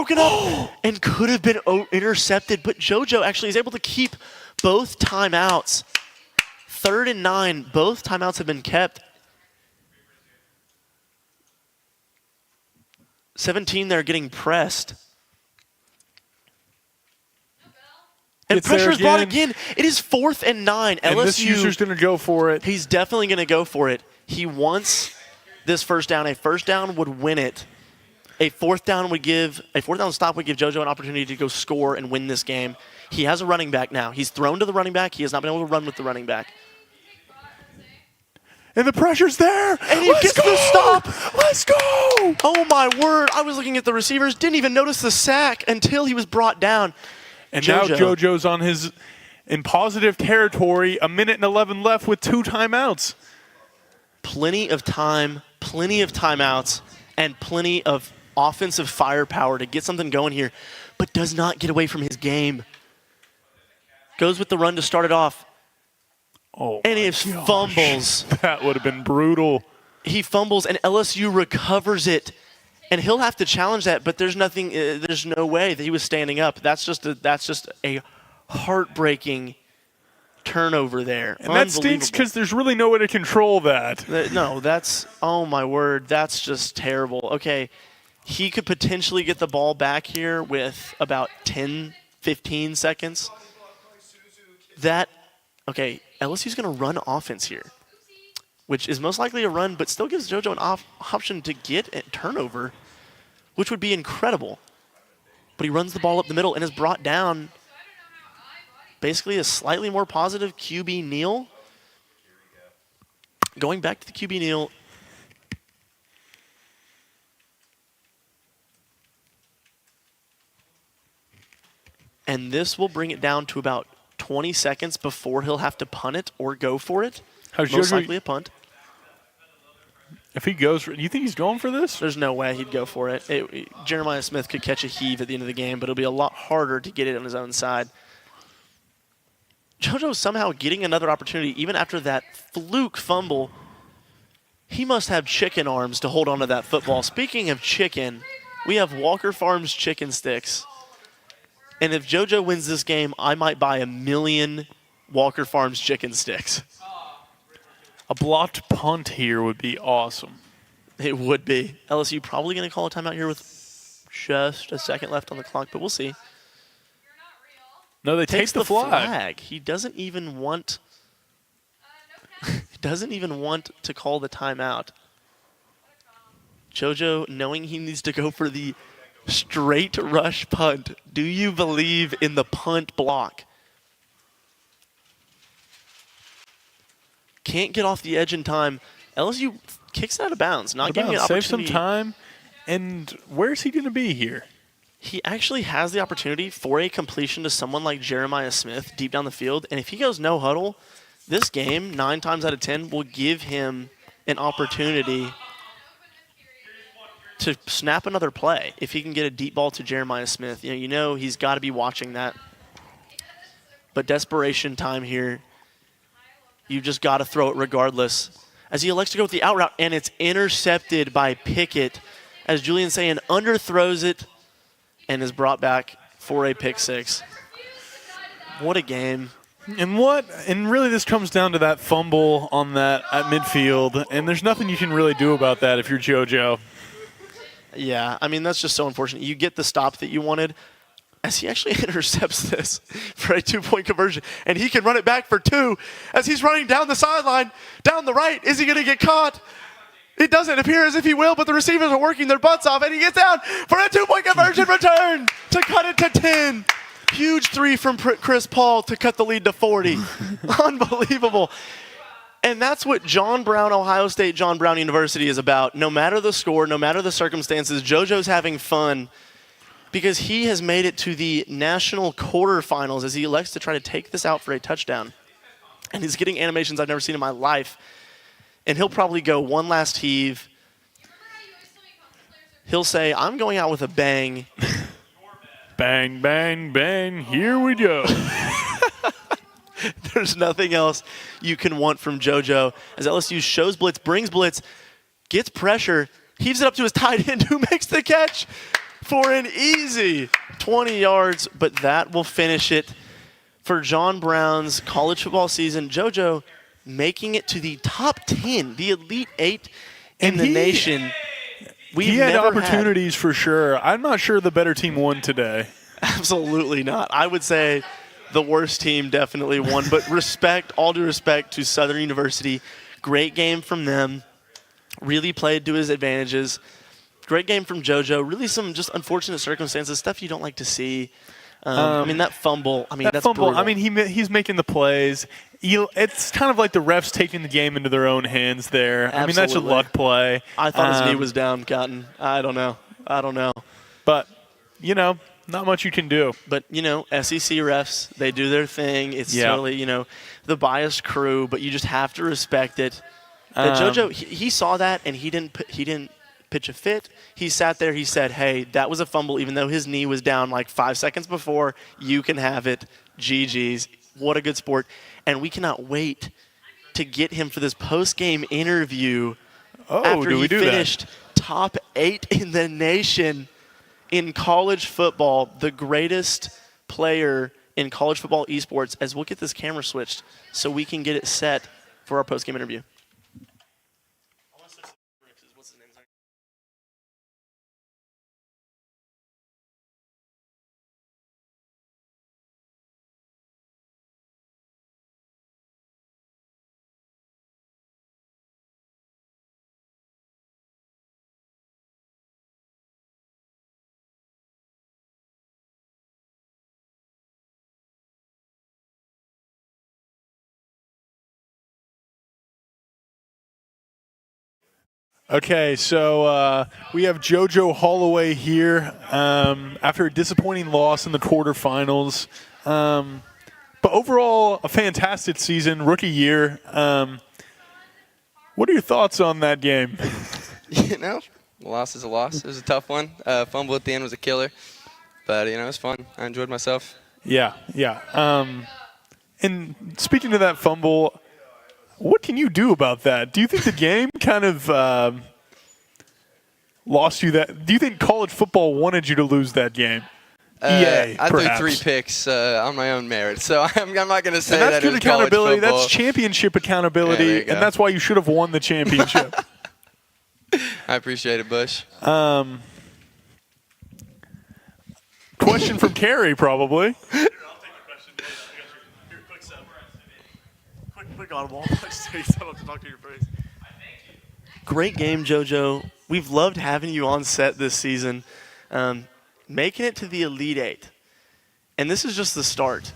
[SPEAKER 1] broken up and could have been intercepted, but JoJo actually is able to keep both timeouts. 3rd and 9, both timeouts have been kept. 17, they're getting pressed. And
[SPEAKER 3] Gets there
[SPEAKER 1] pressure's brought
[SPEAKER 3] again.
[SPEAKER 1] again. It is 4th and 9.
[SPEAKER 3] And
[SPEAKER 1] LSU,
[SPEAKER 3] this user's going to go for it.
[SPEAKER 1] he's definitely going to go for it. He wants this first down. A first down would win it. A fourth down stop would give JoJo an opportunity to go score and win this game. He has a running back now. He's thrown to the running back. He has not been able to run with the running back.
[SPEAKER 3] And the pressure's there.
[SPEAKER 1] And he gets the stop.
[SPEAKER 3] Let's go.
[SPEAKER 1] Oh, my word. I was looking at the receivers, didn't even notice the sack until he was brought down.
[SPEAKER 3] And now JoJo's in positive territory. 1:11 left with 2 timeouts.
[SPEAKER 1] Plenty of time, plenty of timeouts, and plenty of offensive firepower to get something going here, but does not get away from his game. Goes with the run to start it off.
[SPEAKER 3] Oh,
[SPEAKER 1] And he
[SPEAKER 3] my gosh.
[SPEAKER 1] fumbles.
[SPEAKER 3] That would have been brutal.
[SPEAKER 1] He fumbles, and LSU recovers it. And he'll have to challenge that, but there's nothing. There's no way that he was standing up. That's just a heartbreaking turnover there.
[SPEAKER 3] And that stinks because there's really no way to control that.
[SPEAKER 1] No, that's, oh my word, that's just terrible. Okay, he could potentially get the ball back here with about 10, 15 seconds. Okay, LSU's going to run offense here, which is most likely a run, but still gives JoJo an option to get a turnover, which would be incredible. But he runs the ball up the middle and is brought down. Basically a slightly more positive QB kneel. Going back to the QB kneel. And this will bring it down to about 20 seconds before he'll have to punt it or go for it.
[SPEAKER 3] How's
[SPEAKER 1] Most
[SPEAKER 3] JoJo?
[SPEAKER 1] likely a punt.
[SPEAKER 3] If he goes for, do you think he's going for this?
[SPEAKER 1] There's no way he'd go for it. Jeremiah Smith could catch a heave at the end of the game, but it'll be a lot harder to get it on his own side. JoJo's somehow getting another opportunity, even after that fluke fumble. He must have chicken arms to hold onto that football. Speaking of chicken, we have Walker Farms chicken sticks. And if JoJo wins this game, I might buy 1,000,000 Walker Farms chicken sticks.
[SPEAKER 3] A blocked punt here would be awesome.
[SPEAKER 1] It would be. LSU probably going to call a timeout here with just a second left on the clock, but we'll see.
[SPEAKER 3] No, they take
[SPEAKER 1] Takes
[SPEAKER 3] the flag.
[SPEAKER 1] He doesn't even want to call the timeout. JoJo, knowing he needs to go for the straight rush punt. Do you believe in the punt block? Can't get off the edge in time. LSU kicks it out of bounds, not giving it an
[SPEAKER 3] Save some
[SPEAKER 1] opportunity.
[SPEAKER 3] time. And where's he going to be here?
[SPEAKER 1] He actually has the opportunity for a completion to someone like Jeremiah Smith deep down the field. And if he goes no huddle, this game, 9 times out of 10, will give him an opportunity to snap another play if he can get a deep ball to Jeremiah Smith. You know he's got to be watching that. But desperation time here. You just got to throw it regardless. As he elects to go with the out route, and it's intercepted by Pickett. As Julian's saying, underthrows it and is brought back for a pick six. What a game.
[SPEAKER 3] And really this comes down to that fumble on that at midfield, and there's nothing you can really do about that if you're JoJo.
[SPEAKER 1] Yeah, I mean, that's just so unfortunate. You get the stop that you wanted, as he actually intercepts this for a 2-point conversion, and he can run it back for 2 as he's running down the sideline, down the right. Is he going to get caught? It doesn't appear as if he will, but the receivers are working their butts off, and he gets down for a 2-point conversion return to cut it to 10. Huge 3 from Chris Paul to cut the lead to 40. Unbelievable. And that's what John Brown, Ohio State, John Brown University is about. No matter the score, no matter the circumstances, JoJo's having fun because he has made it to the national quarterfinals as he elects to try to take this out for a touchdown. And he's getting animations I've never seen in my life. And he'll probably go one last heave. He'll say, I'm going out with a bang.
[SPEAKER 3] Bang, bang, bang, here we go.
[SPEAKER 1] There's nothing else you can want from JoJo as LSU shows blitz, brings blitz, gets pressure, heaves it up to his tight end who makes the catch. for an easy 20 yards, but that will finish it for John Brown's college football season. JoJo making it to the top 10, the Elite 8 in the nation.
[SPEAKER 3] He had opportunities for sure. I'm not sure the better team won today.
[SPEAKER 1] Absolutely not. I would say the worst team definitely won, but all due respect to Southern University. Great game from them. Really played to his advantages. Great game from JoJo. Really some just unfortunate circumstances, stuff you don't like to see. I mean, that fumble, that's
[SPEAKER 3] fumble,
[SPEAKER 1] brutal.
[SPEAKER 3] I mean, he's making the plays. It's kind of like the refs taking the game into their own hands there.
[SPEAKER 1] Absolutely.
[SPEAKER 3] I mean, that's a luck play.
[SPEAKER 1] I thought his knee was down, Cotton. I don't know.
[SPEAKER 3] But, not much you can do.
[SPEAKER 1] But, SEC refs, they do their thing. It's totally, the biased crew, but you just have to respect it. JoJo, he saw that, and he didn't pitch a fit. He sat there. He said, hey, that was a fumble, even though his knee was down like 5 seconds before. You can have it. GG's. What a good sport. And we cannot wait to get him for this post-game interview after he finished top 8 in the nation in college football, the greatest player in college football esports, as we'll get this camera switched so we can get it set for our post-game interview.
[SPEAKER 3] Okay, so we have JoJo Holloway here after a disappointing loss in the quarterfinals. But overall, a fantastic season, rookie year. What are your thoughts on that game?
[SPEAKER 5] A loss is a loss. It was a tough one. Fumble at the end was a killer. But, it was fun. I enjoyed myself.
[SPEAKER 3] Yeah. And speaking of that fumble, what can you do about that? Do you think the game kind of lost you that? Do you think college football wanted you to lose that game? EA,
[SPEAKER 5] I
[SPEAKER 3] perhaps.
[SPEAKER 5] threw 3 picks on my own merit, so I'm not going to say
[SPEAKER 3] and that's
[SPEAKER 5] that
[SPEAKER 3] good
[SPEAKER 5] it was college
[SPEAKER 3] accountability.
[SPEAKER 5] football.
[SPEAKER 3] That's championship accountability,
[SPEAKER 5] Yeah,
[SPEAKER 3] and that's why you should have won the championship.
[SPEAKER 5] I appreciate it, Bush.
[SPEAKER 3] Question from Carrie, probably.
[SPEAKER 1] Quick audible. Great game, JoJo. We've loved having you on set this season. Making it to the Elite 8. And this is just the start.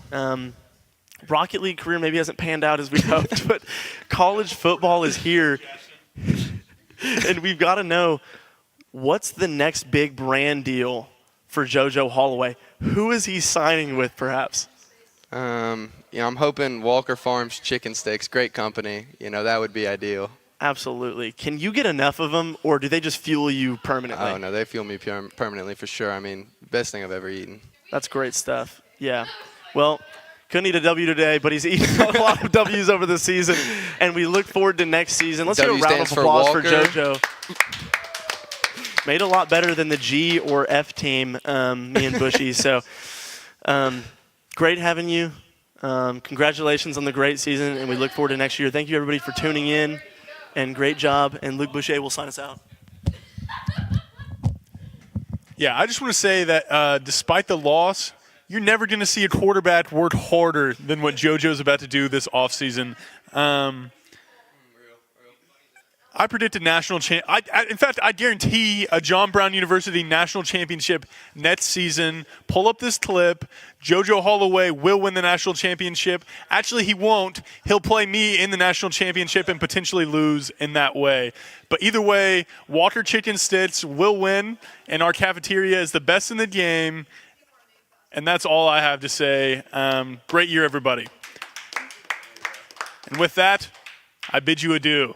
[SPEAKER 1] Rocket League career maybe hasn't panned out as we hoped, but college football is here. And we've got to know, what's the next big brand deal for JoJo Holloway? Who is he signing with, perhaps?
[SPEAKER 5] I'm hoping Walker Farms Chicken Sticks, great company. That would be ideal.
[SPEAKER 1] Absolutely. Can you get enough of them, or do they just fuel you permanently?
[SPEAKER 5] Oh, no, they fuel me permanently for sure. Best thing I've ever eaten.
[SPEAKER 1] That's great stuff. Yeah. Well, couldn't eat a W today, but he's eaten a lot of W's over the season, and we look forward to next season. Let's
[SPEAKER 5] W
[SPEAKER 1] give a round of
[SPEAKER 5] stands for
[SPEAKER 1] applause for
[SPEAKER 5] Walker.
[SPEAKER 1] JoJo. Made a lot better than the G or F team, me and Bushy. So great having you. Congratulations on the great season, and we look forward to next year. Thank you, everybody, for tuning in, and great job. And Luke Boucher will sign us out.
[SPEAKER 3] Yeah, I just want to say that despite the loss, you're never going to see a quarterback work harder than what JoJo's about to do this offseason. I predicted national in fact, I guarantee a John Brown University national championship next season. Pull up this clip. JoJo Holloway will win the national championship. Actually, he won't. He'll play me in the national championship and potentially lose in that way. But either way, Walker Chicken Sticks will win, and our cafeteria is the best in the game. And that's all I have to say. Great year, everybody. And with that, I bid you adieu.